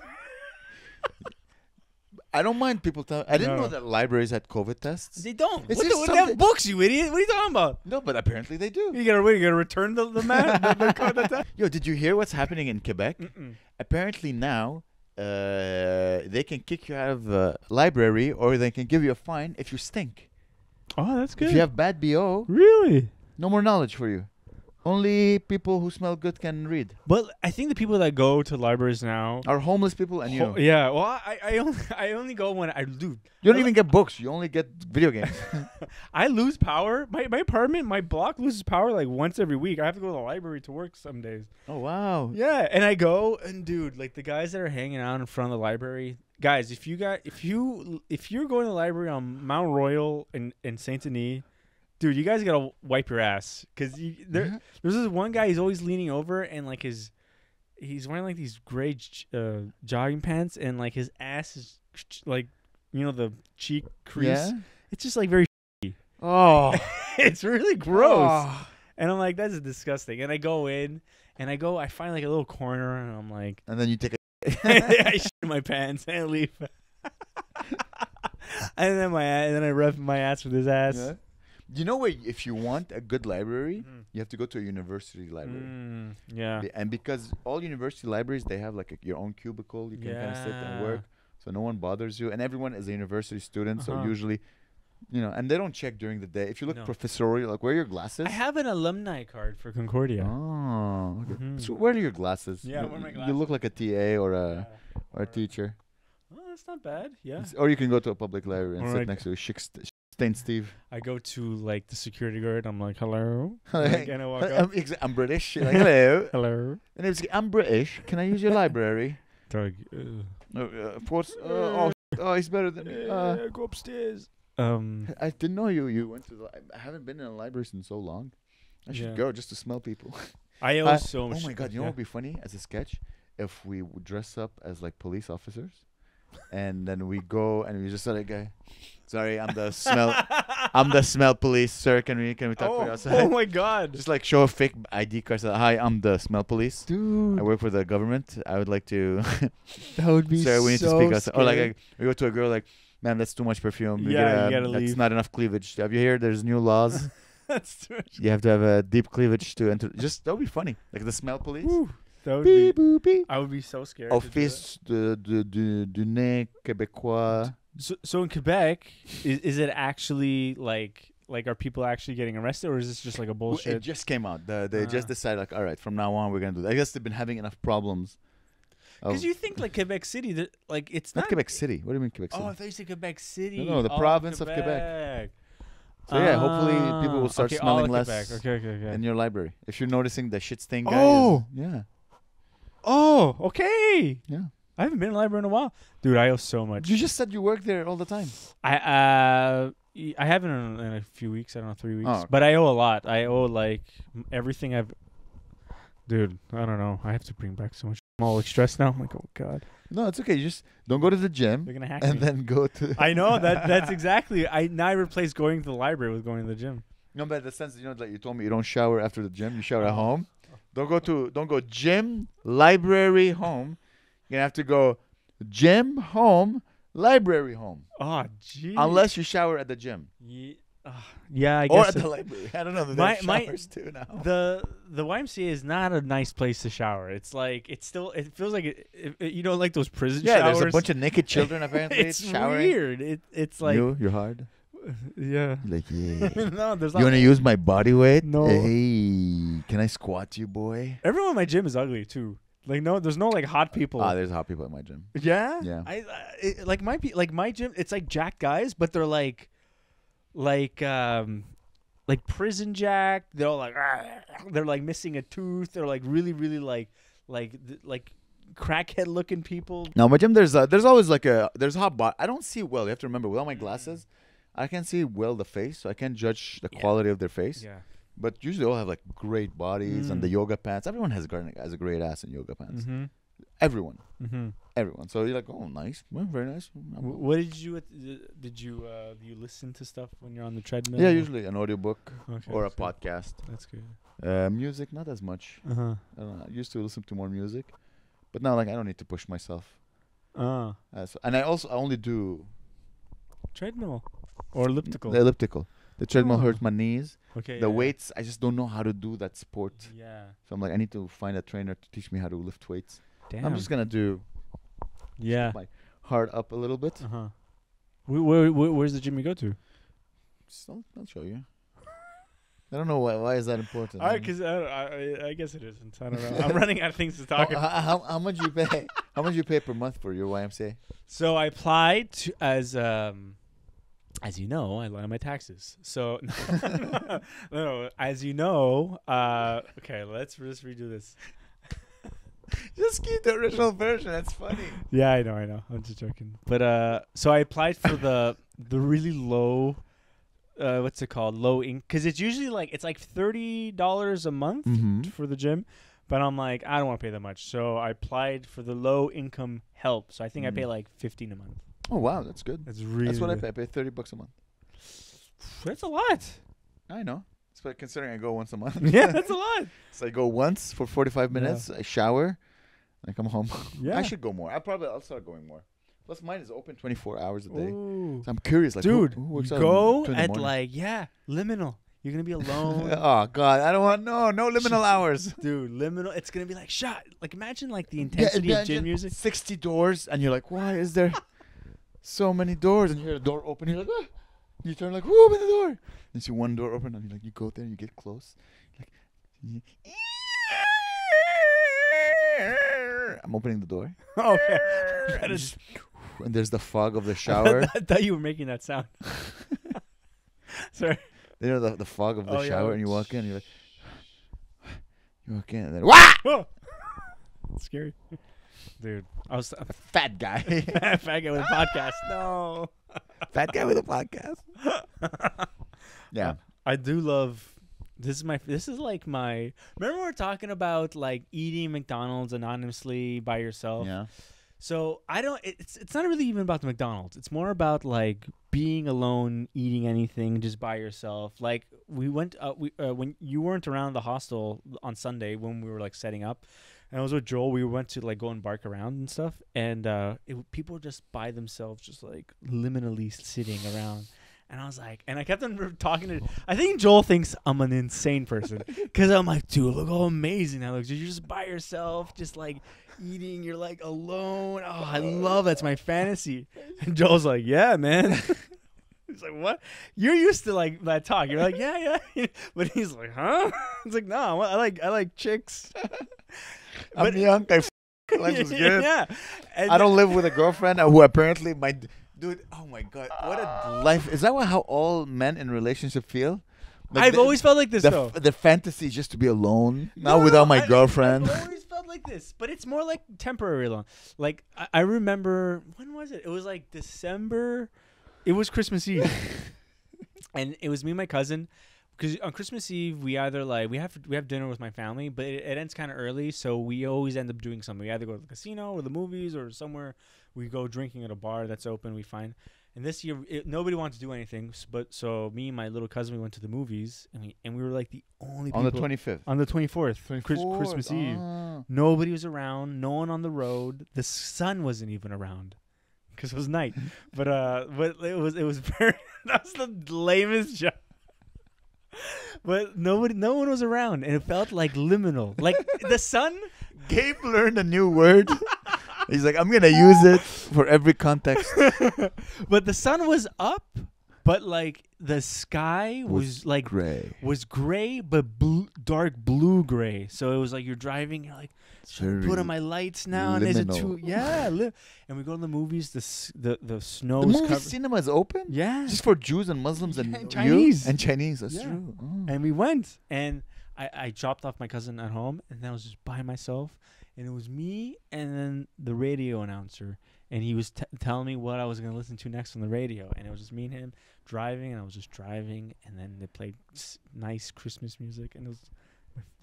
I don't mind people telling. I didn't know that libraries had COVID tests. They don't. They have books, you idiot. What are you talking about? No, but apparently they do. You gotta return the man. Yo, did you hear what's happening in Quebec? Apparently now, they can kick you out of the library, or they can give you a fine if you stink. Oh, that's good. If you have bad BO, really, no more knowledge for you. Only people who smell good can read. But I think the people that go to libraries now are homeless people, and you. Yeah, well, I only go when I do. You don't even get books. You only get video games. I lose power. My apartment, my block loses power like once every week. I have to go to the library to work some days. Oh wow. Yeah, and I go and dude, like the guys that are hanging out in front of the library, guys, if you're going to the library on Mount Royal in Saint Denis. Dude, you guys gotta wipe your ass because there's this one guy. He's always leaning over and like he's wearing like these gray jogging pants and like his ass is like the cheek crease. Yeah. It's just like very. Oh, it's really gross. Oh. And I'm like, that's disgusting. And I go in and I find like a little corner and I'm like, and then you take I shit my pants and I leave. and then I rub my ass with his ass. Yeah. You know where if you want a good library, you have to go to a university library. Yeah. And because all university libraries, they have like your own cubicle. You can kind of sit and work. So no one bothers you. And everyone is a university student. So usually, and they don't check during the day. If you look professorial, like wear your glasses. I have an alumni card for Concordia. Oh. Okay. So wear your glasses. Yeah, wear my glasses. You look like a TA or a teacher. Oh, that's not bad. Yeah. Or you can go to a public library and sit next to a Steve. I go to like the security guard. I'm like, hello. And I walk up. I'm British. Like, hello. Hello. And it's like, I'm British. Can I use your library? Of course. He's better than me. Go upstairs. I didn't know you went to I haven't been in a library in so long. I should go just to smell people. I owe so much. Oh my God. You know what would be funny as a sketch? If we would dress up as like police officers. And then we go and we just saw that guy. Sorry, I'm the smell police, sir. Can we talk to you outside? Oh my God! Just like show a fake ID card. Say, hi, I'm the smell police. Dude, I work for the government. I would like to. That would be sir, we need to speak outside. Or like we go to a girl like, man, that's too much perfume. You gotta leave. That's not enough cleavage. Have you heard? There's new laws. That's too much. You have to have a deep cleavage to enter. Just that would be funny. Like the smell police. Woo. That would be. I would be so scared. Office du nez québécois. So in Quebec, is it actually like are people actually getting arrested, or is this just like a bullshit? It just came out. They just decided like, all right, from now on we're gonna do that. I guess they've been having enough problems. Because you think like Quebec City, like it's not Quebec City. What do you mean Quebec City? Oh, I thought you said Quebec City. No, the province of Quebec. So yeah, hopefully people will start smelling less. Okay. In your library, if you're noticing the shit stain guy. Oh, yeah. Oh, okay. Yeah. I haven't been in a library in a while. Dude, I owe so much. You just said you work there all the time. I haven't in a few weeks. I don't know, 3 weeks. Oh, okay. But I owe a lot. I owe like everything I've... Dude, I don't know. I have to bring back so much. I'm all like stressed now. I'm like, oh, God. No, it's okay. You just don't go to the gym. They're going to hack me. And then go to... I know. That's exactly... Now I replace going to the library with going to the gym. No, but in the sense, that you told me you don't shower after the gym. You shower at home. Don't go gym, library, home. You're gonna have to go gym, home, Library home. Oh, gee. Unless you shower at the gym. Yeah, I Or guess. at the library. I don't know. They have showers too now. The YMCA is not a nice place to shower. It's like it feels like you know, like those prison showers. There's a bunch of naked children apparently. It's showering. Weird. It's like you're hard. Yeah. Like yeah. No, there's not. You want to use my body weight? No. Hey, can I squat you, boy? Everyone in my gym is ugly too. Like no, there's no like hot people. There's hot people at my gym. Yeah. Yeah. Like my gym. It's like jacked guys, but they're like prison jacked. They're all like they're like missing a tooth. They're like really like crackhead looking people. No, my gym there's always there's a hot bot. I don't see well. You have to remember without my glasses, I can't see well the face, so I can't judge the quality of their face. Yeah. But usually they all have like great bodies and the yoga pants. Everyone has a great ass in yoga pants. Mm-hmm. Everyone. Mm-hmm. Everyone. So you're like, oh, nice, well, very nice. What did you did you listen to stuff when you're on the treadmill? Yeah, usually an audiobook or a that's good. podcast. That's good. Music, not as much. Uh-huh. I don't know. I used to listen to more music, but now like I don't need to push myself. And I only do treadmill or elliptical. The elliptical. The treadmill hurts my knees. Okay. The weights, I just don't know how to do that sport. Yeah. So I'm like, I need to find a trainer to teach me how to lift weights. Damn. I'm just gonna do. Yeah. My heart up a little bit. Uh huh. Where's the gym you go to? I'll show you. I don't know why is that important. Because I guess it isn't. I don't know. I'm running out of things to talk about. How much you pay? How much you pay per month for your YMCA? So I applied to as you know, I lie on my taxes. So no, as you know, okay, let's just redo this. Just keep the original version. That's funny. Yeah, I know. I'm just joking. But so I applied for the really low. What's it called? Low ink, because it's usually like it's like $30 a month for the gym, but I'm like I don't want to pay that much, so I applied for the low income help. So I think I pay like $15 a month. Oh wow, that's good. That's really. That's what I pay. I pay $30 a month. That's a lot. I know. But considering I go once a month. Yeah, that's a lot. So I go once for 45 minutes. I shower. I come home. Yeah. I should go more. I'll start going more. Plus, mine is open 24 hours a day. Ooh. So I'm curious, like, dude, who works out go at at like liminal. You're gonna be alone. Oh God, I don't want no liminal hours, dude. Liminal. It's gonna be like shot. Like imagine like the intensity of gym music. 60 doors, and you're like, why is there so many doors? And you hear a door open. You're like, ah. You turn like, who open the door? And you see one door open, and you like, you go there, and you get close, like. I'm opening the door. Okay. And there's the fog of the shower. I thought you were making that sound. Sorry. You know the fog of the shower, and you walk in, and you're like, you walk in, and then whoa! It's scary, dude. I was a fat guy. Fat guy with a podcast. No. Fat guy with a podcast. Yeah. I do love. This is like my. Remember we were talking about like eating McDonald's anonymously by yourself. Yeah. So I don't. It's not really even about the McDonald's. It's more about like being alone, eating anything just by yourself. Like we went. When you weren't around the hostel on Sunday when we were like setting up, and I was with Joel. We went to like go and bark around and stuff, and people were just by themselves, just like liminally sitting around. And I was like, and I kept on talking to. I think Joel thinks I'm an insane person because I'm like, dude, look how amazing that looks. You're just by yourself, just like eating. You're like alone. Oh, I love that's my fantasy. And Joel's like, yeah, man. He's like, what? You're used to like that talk. You're like, yeah. But he's like, huh? It's like, no, I like chicks. I'm young. Life is good. Yeah. And I don't live with a girlfriend who apparently my. Dude, oh my God, what a life! Is that how all men in relationship feel? Like I've always felt like this though. The fantasy is just to be alone, not without my girlfriend. I've always felt like this, but it's more like temporary alone. Like I remember, when was it? It was like December. It was Christmas Eve, and it was me and my cousin. Because on Christmas Eve, we either like we have dinner with my family, but it ends kind of early, so we always end up doing something. We either go to the casino or the movies or somewhere. We go drinking at a bar that's open. We find, and this year nobody wanted to do anything, but so me and my little cousin we went to the movies, and we were like the only people on the 25th, on the 24th, Christmas Eve. Nobody was around. No one on the road. The sun wasn't even around. because it was night. But it was very. That was the lamest job. But no one was around, and it felt like liminal. Like the sun. Gabe learned a new word. He's like, I'm gonna use it for every context. But the sun was up, but like the sky was like gray. Was gray, but dark blue gray. So it was like you're driving, you're like, should I put on my lights now? And is it too? Yeah. And we go to the movies. The snow. The movie cinema is open. Yeah. Just for Jews and Muslims and Chinese. You? And Chinese. That's true. Oh. And we went, and I dropped off my cousin at home, and then I was just by myself, and it was me and then the radio announcer, and he was telling me what I was going to listen to next on the radio, and it was just me and him driving, and I was just driving, and then they played nice Christmas music, and it was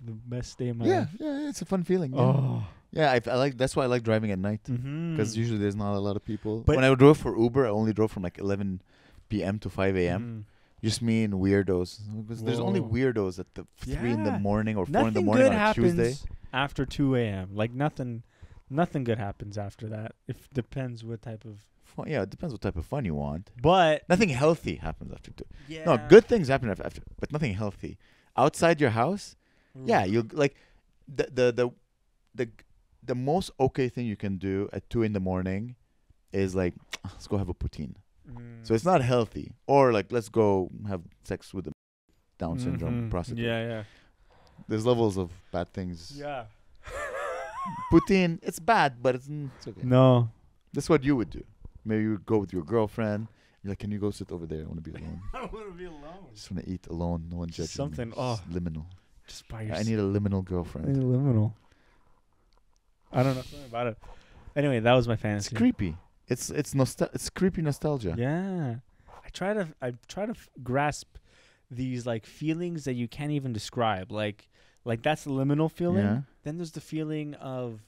the best day of my life. Yeah, it's a fun feeling. Yeah. Oh. Yeah, I like. That's why I like driving at night, because usually there's not a lot of people. But when I drove for Uber, I only drove from like 11 p.m. to 5 a.m. Just me and weirdos. Because there's only weirdos at the 3 in the morning or 4 in the morning on a Tuesday. After 2 a.m. Like nothing good happens after that. It depends what type of fun. Yeah, it depends what type of fun you want. But nothing healthy happens after 2. Yeah. No, good things happen after, but nothing healthy. Outside your house, yeah, you like the most okay thing you can do at 2 in the morning is like, let's go have a poutine. So it's not healthy. Or like, let's go have sex with a Down syndrome prostitute. Yeah. There's levels of bad things. Yeah. Poutine, it's bad, but it's okay. No. That's what you would do. Maybe you would go with your girlfriend. You're like, can you go sit over there? I want to be alone. I want to be alone. Just want to eat alone. No one judges Something. me. Oh. Liminal. Just by yourself. I need a liminal girlfriend. Liminal. I don't know something about it. Anyway, that was my fantasy. It's creepy. It's creepy nostalgia. Yeah. I try to grasp these like feelings that you can't even describe. Like that's the liminal feeling. Yeah. Then there's the feeling of,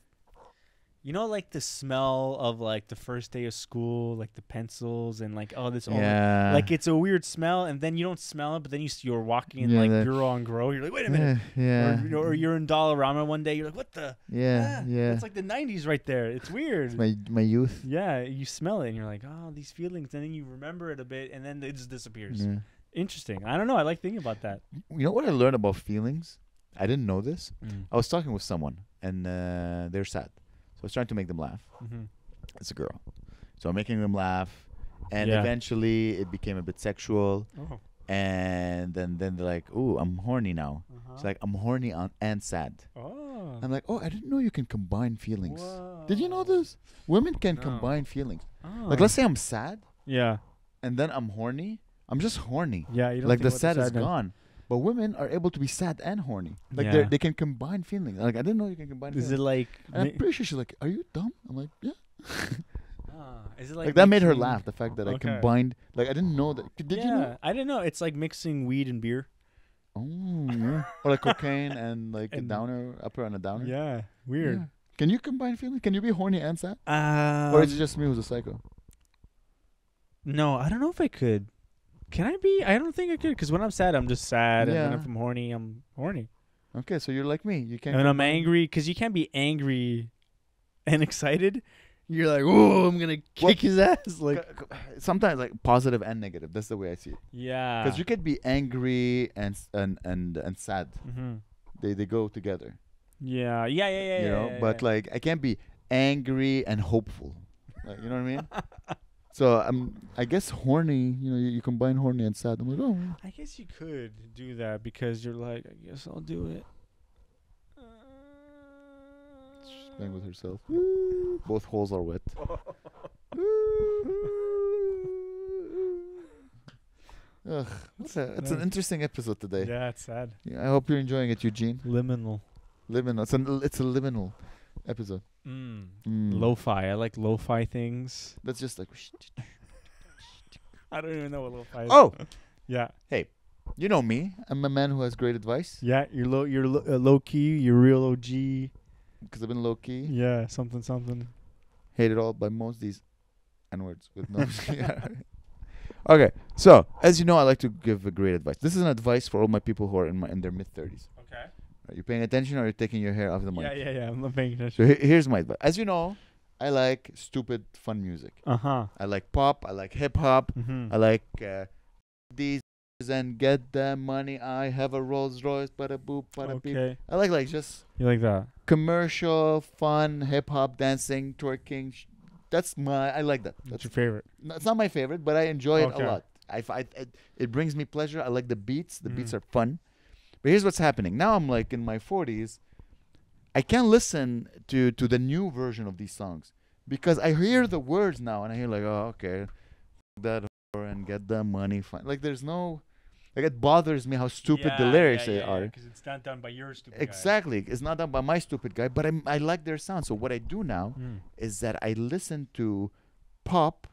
like the smell of like the first day of school, like the pencils and like this. Yeah. Like it's a weird smell, and then you don't smell it, but then you're walking in like Bureau on Grow. You're like, wait a minute. Yeah. Or you're in Dollarama one day. You're like, what the? Yeah. It's like the 90s right there. It's weird. It's my youth. Yeah, you smell it and you're like, oh, these feelings, and then you remember it a bit, and then it just disappears. Yeah. Interesting. I don't know. I like thinking about that. You know what I learned about feelings? I didn't know this. I was talking with someone, and they're sad. So I was trying to make them laugh. It's a girl. So I'm making them laugh, and eventually it became a bit sexual. Oh. And then they're like, ooh, I'm horny now. It's like, I'm horny and sad. Oh. I'm like, oh, I didn't know you can combine feelings. Whoa. Did you know this? Women can combine feelings. Like, let's say I'm sad. Yeah. And then I'm horny. I'm just horny. Yeah. You don't like think the about sad is gone. But women are able to be sad and horny. Like they can combine feelings. Like I didn't know you can combine feelings. Is it like? And I'm pretty sure she's like, "Are you dumb?" I'm like, "Yeah." Is it like? Like that made her laugh. The fact that I combined. Like I didn't know that. Did you know? I didn't know. It's like mixing weed and beer. Oh, yeah. Or like cocaine and like a downer, upper and a downer. Yeah, weird. Yeah. Can you combine feelings? Can you be horny and sad? Or is it just me who's a psycho? No, I don't know if I could. Can I be? I don't think I could, because when I'm sad, I'm just sad, and then if I'm horny, I'm horny. Okay, so you're like me. You can't. And I'm angry, because you can't be angry and excited. You're like, "Whoa, I'm gonna kick his ass!" Like sometimes, like positive and negative. That's the way I see it. Yeah. Because you could be angry and sad. They go together. Yeah. You know, but like I can't be angry and hopeful. Like, you know what I mean? So I guess horny, you combine horny and sad. I'm like, oh. I guess you could do that because you're like, I guess I'll do it. She's playing with herself. Both holes are wet. Ugh, it's an interesting episode today. Yeah, it's sad. Yeah, I hope you're enjoying it, Eugene. Liminal. It's a liminal episode. Lo-fi. I like lo-fi things. That's just like. I don't even know what lo-fi is. Oh, yeah. Hey, you know me. I'm a man who has great advice. Yeah, you're low key. You're real OG. Because I've been low key. Yeah, something. Hated all by most these N-words with no. Okay, so as you know, I like to give a great advice. This is an advice for all my people who are in their mid-30s. Okay. Are you paying attention, or are you taking your hair off the mic? Yeah. I'm not paying attention. So here's my advice. As you know, I like stupid fun music. Uh-huh. I like pop. I like hip hop. Mm-hmm. I like these and get the money. I have a Rolls Royce. Bada boop, bada beep. Okay. I like just You like that? commercial, fun, hip hop, dancing, twerking. I like that. What's your favorite? It's not my favorite, but I enjoy it Okay. a lot. It brings me pleasure. I like the beats. The beats Mhm. are fun. But here's what's happening. Now I'm like in my 40s. I can't listen to the new version of these songs because I hear the words now and I hear like, oh, okay, that whore and get the money. Fine. Like there's no, like it bothers me how stupid the lyrics are. Because it's not done by your stupid Exactly. It's not done by my stupid guy, but I like their sound. So what I do now guy. is that I listen to pop,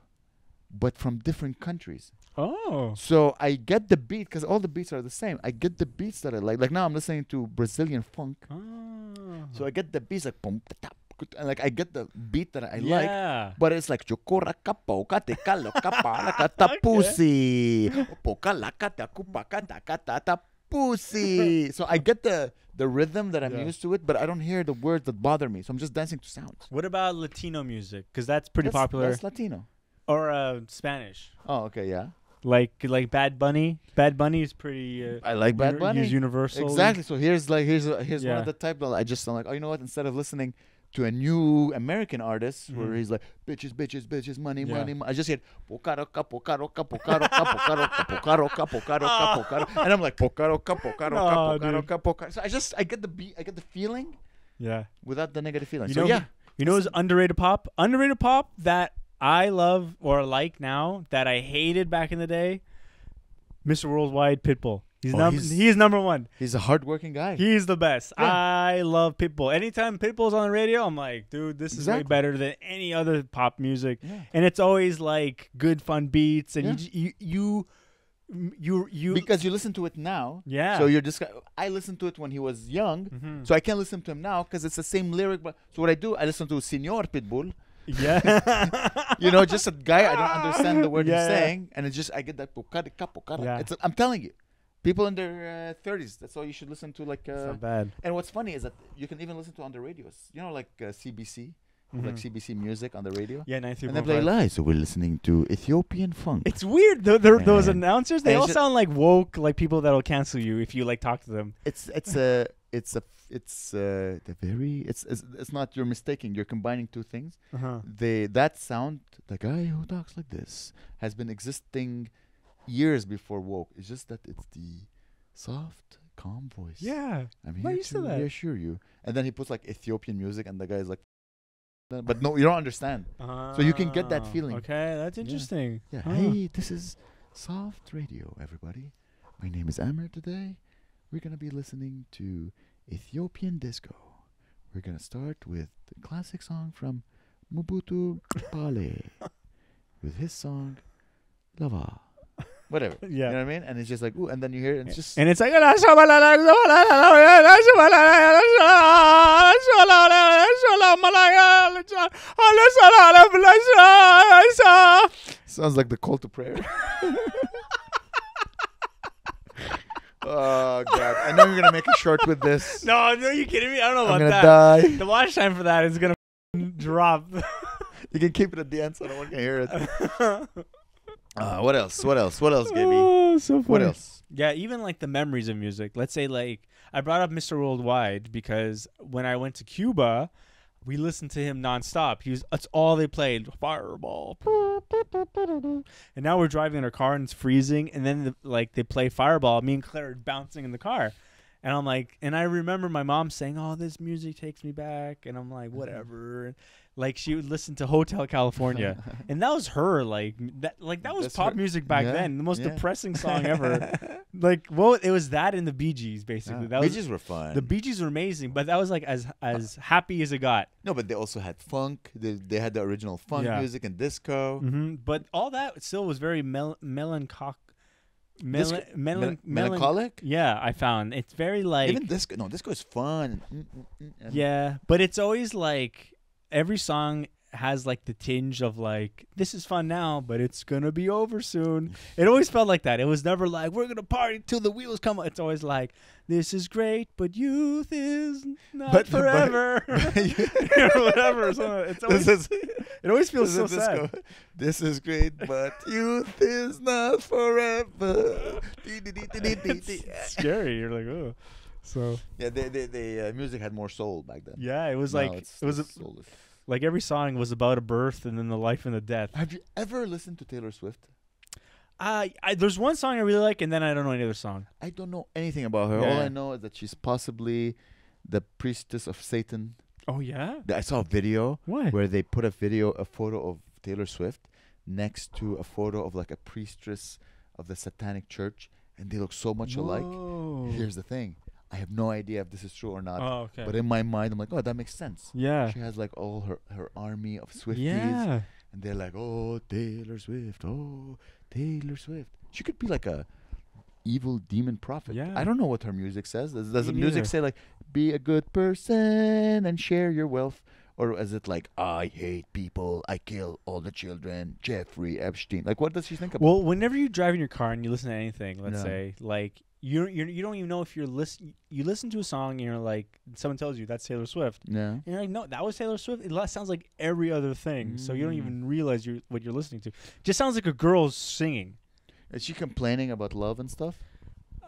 but from different countries. Oh. So I get the beat because all the beats are the same. I get the beats that I like. Like now I'm listening to Brazilian funk. Oh. So I get the beats like boom, tap, and like I get the beat that I like. Yeah. But it's like chokora kapo kate kalo kapa kata pussy poka la kata kupa kata kata ta pussy. So I get the rhythm that I'm Yeah. used to it, but I don't hear the words that bother me. So I'm just dancing to sounds. What about Latino music? Because that's pretty That's- popular. That's Latino. Or Spanish. Oh, okay, yeah. Like Bad Bunny. Bad Bunny is pretty. I like Bad Bunny. He's universal. Exactly. So here's one Yeah. of the type that I just I'm like, oh, you know what? Instead of listening to a new American artist where Mhm. he's like bitches, bitches, bitches, money, Yeah. money, I just hear pokaroka, pokaroka, pokaroka, pokaroka, pokaroka, pokaroka, pokaroka, and I'm like pokaroka, pokaroka, Oh, dude. pokaroka, pokaroka. So I get the beat, I get the feeling Yeah. without the negative feeling. You So know, yeah, You know, who's underrated pop. Underrated pop that I love or like now that I hated back in the day. Mr. Worldwide, Pitbull. He's he's number one. he's a hardworking guy. He's the best. Yeah. I love Pitbull. Anytime Pitbull's on the radio, I'm like, dude, this is way Exactly. better than any other pop music. Yeah. And it's always like good, fun beats, and Yeah. you Because you listen to it now. yeah. So you're just. I listened to it when he was young. Mhm. So I can't listen to him now because it's the same lyric. But so what I do, I listen to Senor Pitbull. yeah. You know, just a guy I don't understand the word Yeah, he's yeah. saying, and it's just I get that pokara pokara. Yeah. I'm telling you, people in their 30s. That's all you should listen to. Like, It's not bad. and what's funny is that you can even listen to on the radios. You know, like CBC, like Mhm. CBC music on the radio, Yeah, 93. and they play live. So we're listening to Ethiopian funk. It's weird. Those Yeah. announcers, they And all it's sound like woke, like people that'll cancel you if you like talk to them. It's not you're mistaking. You're combining two things. Uh-huh. That sound, the guy who talks like this, has been existing years before woke. It's just that it's the soft, calm voice. Yeah. I'm not here used to to that. reassure you. And then he puts like Ethiopian music, and the guy's like, but no, you don't understand. So you can get that feeling. Okay, that's interesting. Yeah. Huh. Hey, this is soft radio, everybody. My name is Amir. Today, we're gonna be listening to Ethiopian disco. We're gonna start with the classic song from Mobutu Pale with his song Lava. Whatever. Yeah. You know what I mean? And it's just like, ooh, and then you hear it, and it's just. And it's like Sounds like the call to prayer. Oh, God. I know you're going to make it short with this. no, you kidding me? I don't know I'm about going to that. die. The watch time for that is gonna drop. You can keep it at the end so no one can hear it. What else? What else, Gaby? Oh, so funny. What else? Yeah, even like the memories of music. Let's say like I brought up Mr. Worldwide because when I went to Cuba, we listened to him nonstop. That's all they played. Fireball. And now we're driving in our car and it's freezing. And then they play Fireball. Me and Claire are bouncing in the car. And I'm like, and I remember my mom saying, "Oh, this music takes me back." And I'm like, whatever. Like she would listen to Hotel California, and that was her. Like that was That's pop her- music back yeah, then. The most yeah. depressing song ever. Like, well, it was that and the Bee Gees basically. That Bee was Gees were fun. the Bee Gees were amazing, but that was like as happy as it got. No, but they also had funk. They had the original funk Yeah. music and disco. But all that still was very melancholic. Melancholic? Yeah, I found it's very like Even disco. No, disco is fun. yeah, but it's always like every song has like the tinge of like, this is fun now, but it's gonna be over soon. It always felt like that. It was never like, we're gonna party till the wheels come up. It's always like, this is great, but youth is not forever. Or whatever. So it's always, it always feels so sad. This is great, but youth is not forever. It's scary. You're like, oh. So yeah, the music had more soul back then. yeah, it was like, it was soulless. like every song was about a birth and then the life and the death. Have you ever listened to Taylor Swift? There's one song I really like, and then I don't know any other song. I don't know anything about her. Yeah. All I know is that she's possibly the priestess of Satan. Oh yeah, I saw a video what? where they put a photo of Taylor Swift next to a photo of like a priestess of the Satanic Church, and they look so much alike. Whoa. Here's the thing. I have no idea if this is true or not. Oh, okay. But in my mind, I'm like, oh, that makes sense. Yeah. She has like all her army of Swifties. Yeah. And they're like, oh, Taylor Swift. Oh, Taylor Swift. She could be like a evil demon prophet. Yeah. I don't know what her music says. Does the Me music neither. say like, be a good person and share your wealth? Or is it like, I hate people, I kill all the children, Jeffrey Epstein? Like, what does she think about? Well, whenever you drive in your car and you listen to anything, let's Yeah. say, like you don't even know if you're you listen to a song and you're like, someone tells you that's Taylor Swift. Yeah. And you're like, no, that was Taylor Swift. It sounds like every other thing, so you don't even realize what you're listening to. Just sounds like a girl singing. Is she complaining about love and stuff?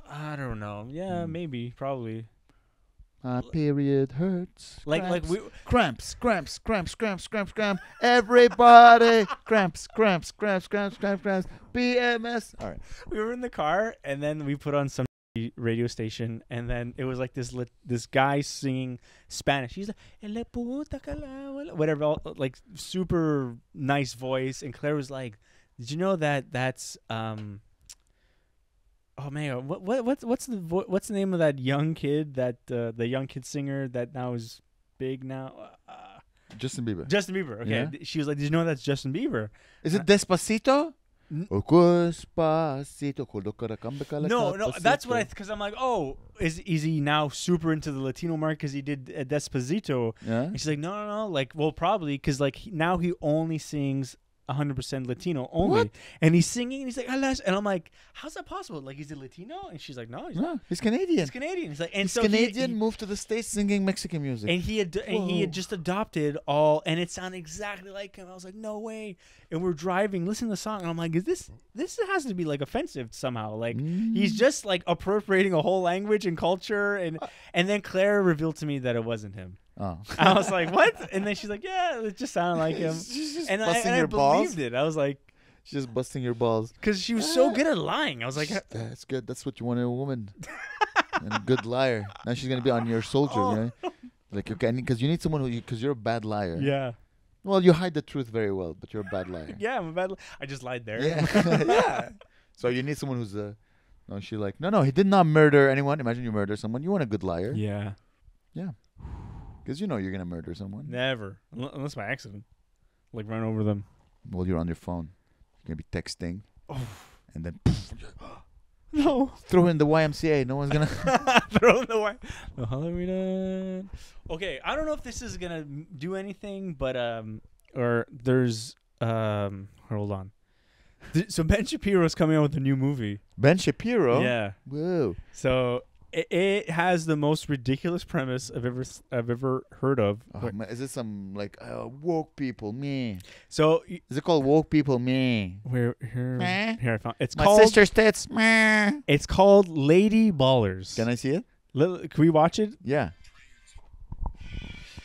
I don't know. Yeah, maybe, probably. Period hurts. Like Cramps. Everybody. Cramps. PMS. All right. we were in the car and then we put on some radio station and then it was like this guy singing Spanish. He's like, "Ele puta whatever, like super nice voice. And Claire was like, "Did you know that's oh man, what's the name of that young kid, that the young kid singer that now is big now?" Justin Bieber. Justin Bieber. Okay, Yeah. she was like, "Did you know that's Justin Bieber?" Is it Despacito? No, that's what because I'm like, oh, is he now super into the Latino market because he did Despacito? Yeah. And she's like, no, like, well, probably because like now he only sings 100% Latino only, What? and he's singing and he's like, "Alas," and I'm like, how's that possible? Like, is he Latino? And she's like, no, he's not. No, he's Canadian. He's Canadian. He's like, and He's so Canadian, moved to the States singing Mexican music. and he had just adopted all, and it sounded exactly like him. I was like, no way. And we're driving, listening to the song, and I'm like, is this has to be like offensive somehow? Like he's just like appropriating a whole language and culture, and then Claire revealed to me that it wasn't him. Oh. I was like, what? And then she's like, yeah, it just sounded like him. She's just And busting I your balls. believed it. I was like, She's just busting your balls. because she was so good at lying. I was like, That's good. That's what you want in a woman. And a good liar. Now she's gonna be on your soldier, Oh. right? Like because you need someone because you're a bad liar. yeah. Well, you hide the truth very well, but you're a bad liar. Yeah, I'm a bad. I just lied there. Yeah. Yeah. So you need someone who's no. She's like, no, he did not murder anyone. Imagine you murder someone. You want a good liar. Yeah. Because you know you're gonna murder someone. Never, unless by accident, like run over them. While you're on your phone, you're gonna be texting, and then No. throw in the YMCA. No one's gonna. Throw in the way. The Halloween. Okay, I don't know if this is gonna do anything, but or there's hold on. So Ben Shapiro's coming out with a new movie. Ben Shapiro. Yeah. Whoa. So it has the most ridiculous premise I've ever heard of. Oh, man, is it some like woke people? Me. So Is it called woke people? Me. here I found it's My called sister's tits. Meh. it's called Lady Ballers. Can I see it? Can we watch it? Yeah.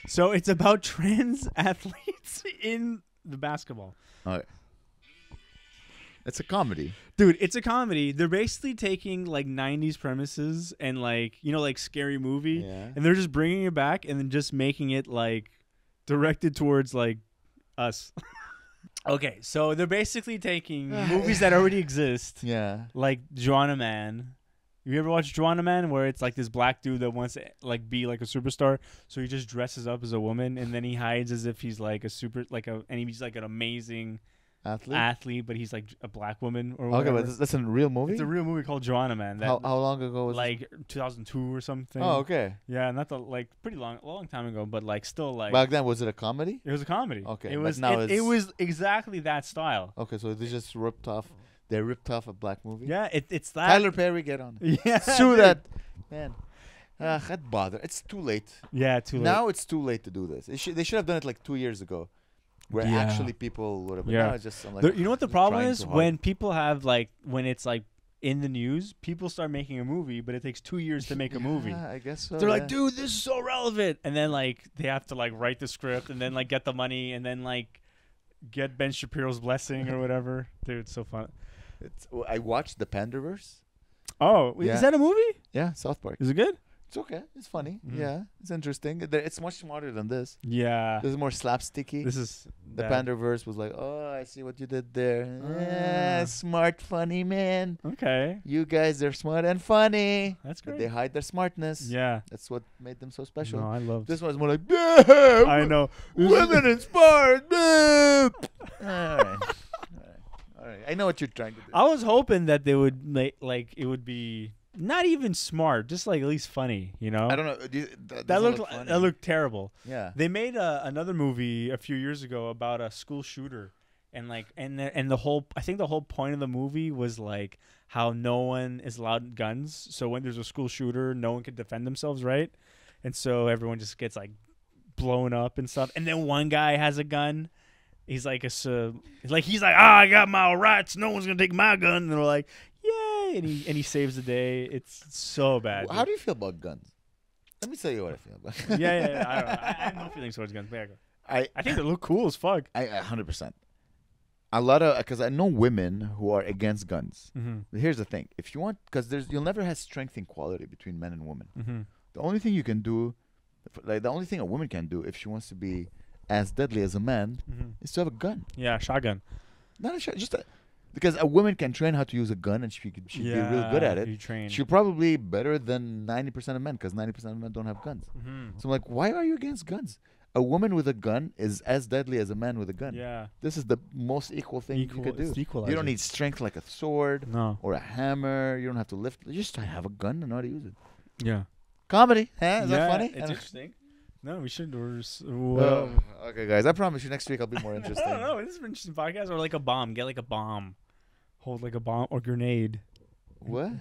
So it's about trans athletes in the basketball. All right. It's a comedy. Dude, it's a comedy. They're basically taking like 90s premises and like, like Scary Movie, Yeah. and they're just bringing it back and then just making it like directed towards like us. Okay, so they're basically taking movies that already exist, Yeah. like Joanna Man. You ever watch Joanna Man, where it's like this black dude that wants to like be like a superstar, so he just dresses up as a woman and then he hides as if he's like and he's like an amazing athlete, but he's like a black woman or Okay, whatever. but that's a real movie. It's a real movie called Joanna, man. That, How long ago was like 2002 or something. Oh, okay. Yeah, not the like pretty long time ago, but like still like Back then, was it a comedy? it was a comedy. Okay, it but was now it it's- was exactly that style. Okay, so they just ripped off. They ripped off a black movie. Yeah, it's that. Tyler Perry, get on it. Yeah, Sue dude. that man. That bother. It's too late. Yeah, too late. Now it's too late to do this. They should have done it like 2 years ago, where Yeah. actually people would have. Yeah. Now it's just I'm like, You know what the just problem trying is? too hard. When people have like when it's like in the news, people start making a movie, but it takes 2 years to make a movie. Yeah, I guess so. They're yeah. like, dude, this is so relevant, and then like they have to like write the script, and then like get the money, and then like get Ben Shapiro's blessing or whatever. Dude, it's so fun. I watched the Pandaverse. Oh, Yeah. is that a movie? Yeah, South Park. Is it good? It's okay. It's funny. Mhm. Yeah, it's interesting. It's much smarter than this. Yeah. This is more slapsticky. This is The that- Pandaverse was like, oh, I see what you did there. Ah. Smart, funny man. Okay, You guys are smart and funny. that's But great. they hide their smartness. Yeah. That's what made them so special. No, I love. This one's more like, "Yeah, I know. women in sports. All right. All right. I know what you're trying to do. I was hoping that they would make like it would be not even smart, just like at least funny. You know. I don't know. That doesn't looked look funny. that looked terrible. Yeah. They made another movie a few years ago about a school shooter, and like and the whole I think the whole point of the movie was like how no one is allowed guns. So when there's a school shooter, no one can defend themselves, right? And so everyone just gets like blown up and stuff. And then one guy has a gun. He's like he's like I got my rights. No one's gonna take my gun. And they're like, yay! And he saves the day. It's so bad. How do you feel about guns? Let me tell you what I feel about. yeah. I don't know. I have no feelings towards guns. But yeah, go. I I think they look cool as fuck. 100%. A lot of because I know women who are against guns. Mm-hmm. But here's the thing: if you want, because you'll never have strength equality between men and women. Mm-hmm. The only thing you can do, like the only thing a woman can do if she wants to be as deadly as a man, Mm-hmm. is to have a gun. Yeah, shotgun. Not a shot, just because a woman can train how to use a gun and she'd be real good at it. You train. She's probably better than 90% of men because 90% of men don't have guns. Mm-hmm. So I'm like, why are you against guns? A woman with a gun is as deadly as a man with a gun. Yeah. This is the most equal thing you could do. It's equalizer. You don't need strength like a sword No. or a hammer. You don't have to lift. You just have a gun and know how to use it. Yeah. Comedy, huh? Is that funny? It's interesting. No, we should. Okay, guys. I promise you next week I'll be more interesting. I don't know. This is an interesting podcast. Or like a bomb. Get like a bomb. Hold like a bomb or grenade. What?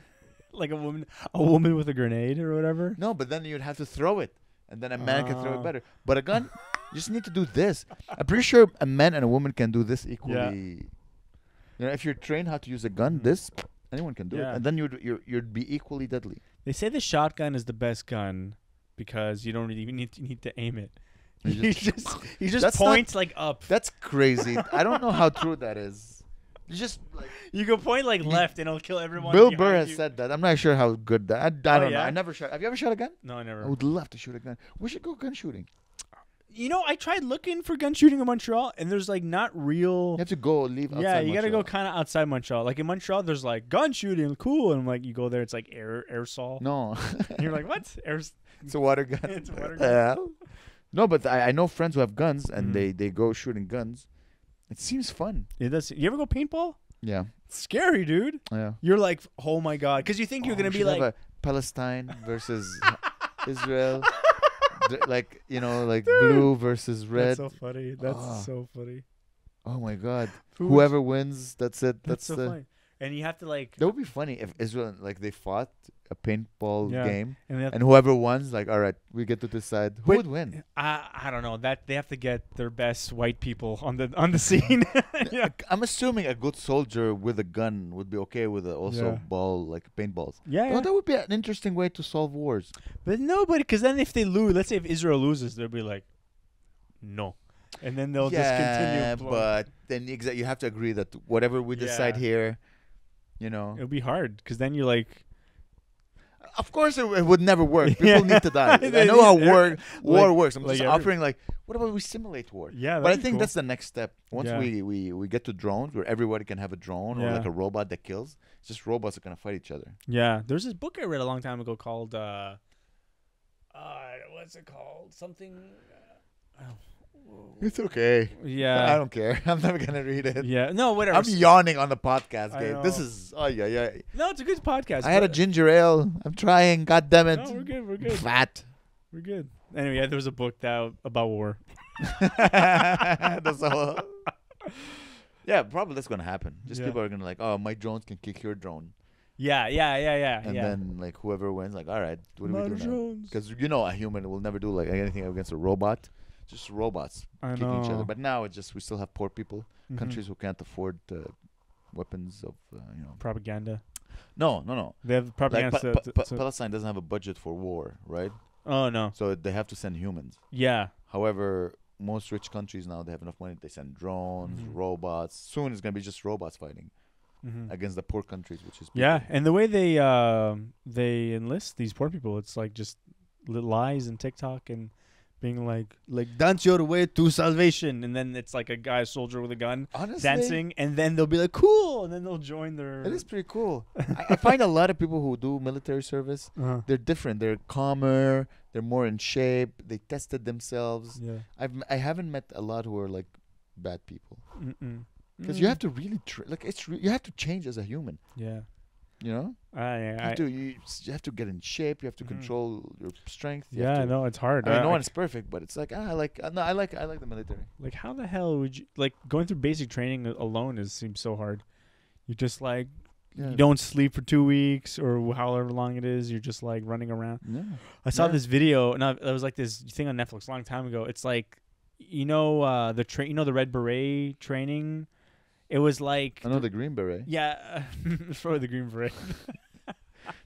Like a woman with a grenade or whatever. No, but then you'd have to throw it, and then a man can throw it better. But a gun, you just need to do this. I'm pretty sure a man and a woman can do this equally. You know, if you're trained how to use a gun, this anyone can do it, Yeah. and then you'd be equally deadly. They say the shotgun is the best gun because you don't really even need to aim it. You He just- just That's not- points like up. That's crazy. I don't know how true that is. You just like You can point like left and it'll kill everyone. Bill behind Burr has you. said that. I'm not sure how good that. I don't know. yeah? I never shot. Have you ever shot a gun? No, I never. I would love to shoot a gun. We should go gun shooting. You know, I tried looking for gun shooting in Montreal, and there's like not real. You have to go leave. Yeah, outside you gotta go Montreal. kind of outside Montreal. Like in Montreal, there's like gun shooting, cool, and like you go there, it's like aerosol. No, And you're like, what? it's a water gun. It's a water What the hell? No, but I know friends who have guns and Mhm. they go shooting guns. It seems fun. It does. You ever go paintball? Yeah, It's scary, dude. yeah. You're like, oh my god, because you think you're gonna we be should have like, a Palestine versus Israel, like like Dude. blue versus red. that's so funny. That's Ah. so funny. Oh my God! Who would- Whoever wins, that's it. That's That's so the. funny. And you have to like, That would be funny if Israel they fought a paintball Yeah. game and they have and whoever wins all right, we get to decide who But- would win. I don't know that they have to get their best white people on the scene. yeah. I'm assuming a good soldier with a gun would be okay with also Yeah. ball like paintballs. Yeah, Well, that would be an interesting way to solve wars. But nobody, because then if they lose, let's say if Israel loses, they'll be like, no, and then they'll just continue. blowing. but then you have to agree that whatever we decide Yeah. here, you know, It'll be hard because then you're like, of course it would never work. People Yeah. need to die. I They know how need- war works. I'm like just every- offering like, what about we simulate war? yeah, But I that'd be think cool. that's the next step. Once Yeah. we get to drones where everybody can have a drone or Yeah. like a robot that kills, it's just robots are gonna fight each other. Yeah, there's this book I read a long time ago called what's it called? Something. It's okay. Yeah. I don't care. I'm never gonna read it. Yeah. No, whatever. I'm yawning on the podcast, I Gabe. This know. is yeah. No, it's a good podcast. I had a but- ginger ale. I'm trying. God damn it. No, we're good. We're good. Fat. We're good. Anyway, yeah, there was a book that about war. That's all. Yeah, probably that's gonna happen. Just Yeah. people are gonna like, oh, my drones can kick your drone, Yeah. and then like whoever wins, like, all right, what do we do now? drones. Because a human will never do like anything against a robot. Just robots I kicking each other. know. But now it's just we still have poor people, Mhm. countries who can't afford weapons of Propaganda. No. They have Like propaganda. Palestine doesn't have a budget for war, right? Oh no. So they have to send humans. Yeah. However, most rich countries now they have enough money. They send drones, Mhm. robots. Soon it's gonna be just robots fighting Mhm. against the poor countries, which is Yeah, people. and the way they enlist these poor people, it's like just lies and TikTok and being like dance your way to salvation, and then it's like a guy soldier with a gun Honestly, dancing, and then they'll be like cool, and then they'll join their. it is pretty cool. I find a lot of people who do military service. Uh-huh. They're different. They're calmer. They're more in shape. They tested themselves. Yeah. I haven't met a lot who are like bad people Mm-mm. because you have to really you have to change as a human. Yeah. You know, you have to get in shape. You have to Mhm. control your strength. You Yeah, have to, no, it's hard. I mean, no I- one's perfect, but it's like I like the military. Like, how the hell would you like going through basic training alone? Seems so hard. You just like Yeah. you don't sleep for 2 weeks or however long it is. You're just like running around. Yeah. I saw Yeah. this video, and it was like this thing on Netflix a long time ago. It's like, the Red Beret training. It was like, I know the Green Beret. yeah, it's probably the Green Beret.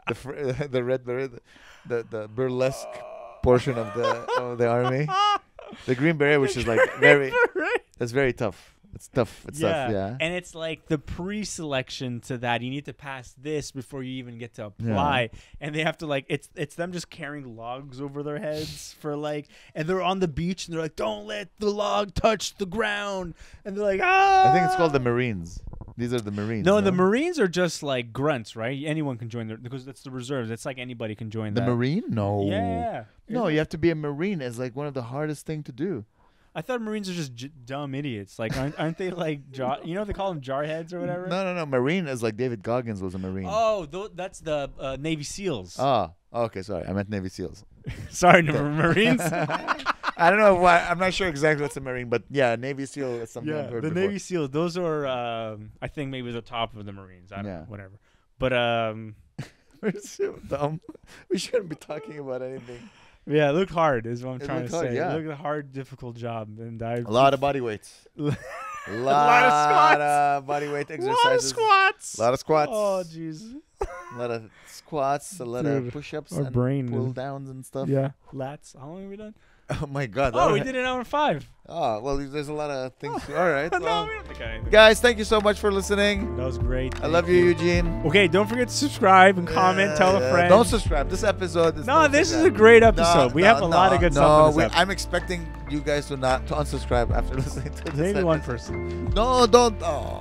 The Red Beret, the burlesque portion of the army. The Green Beret, which is like that's very tough. It's tough. It's tough. Yeah. And it's like the pre-selection to that. You need to pass this before you even get to apply. And they have to like it's them just carrying logs over their heads for like, and they're on the beach and they're like, don't let the log touch the ground. And they're like, ah. I think it's called the Marines. These are the Marines. No, the Marines are just like grunts, right? Anyone can join because that's the reserves. It's like anybody can join The that. Marine? No. Yeah. No, you have to be a Marine as like one of the hardest thing to do. I thought Marines are just dumb idiots. Like, aren't they like, they call them jarheads or whatever? No. Marine is like David Goggins was a Marine. Oh, that's the Navy SEAls. Okay, sorry. I meant Navy SEAls. Sorry, Marines. I don't know why. I'm not sure exactly what's a Marine, but yeah, Navy SEAL is something I've Yeah, heard the before. Navy SEAls. Those are, I think, maybe the top of the Marines. I don't know, whatever. But We're so dumb. We shouldn't be talking about anything. yeah, it looked hard. Is what I'm It trying to looked hard, say. yeah. It looked a hard, difficult job, and A lot of body weights. lot lot squats. of body weight exercises. squats. A lot of squats. Oh, jeez. A lot of squats. A lot Dude, of push-ups our and brain pull is- downs and stuff. Yeah, lats. How long have we done? Oh my God. Oh, we did an hour and 5. Oh well, there's a lot of things. All right. No, Well, we don't think anything. guys, thank you so much for listening. That was great. I love you, Eugene. Okay, don't forget to subscribe and comment. Tell a friend. Don't subscribe. This episode is No, not this for is that. a great episode. We have a lot of good stuff in this episode. I'm expecting you guys to unsubscribe after listening to this. Maybe one episode. person. No, don't. Oh,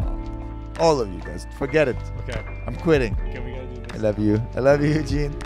all of you guys, forget it. Okay. I'm quitting. Okay, we gotta do this. I love you. I love you, Eugene.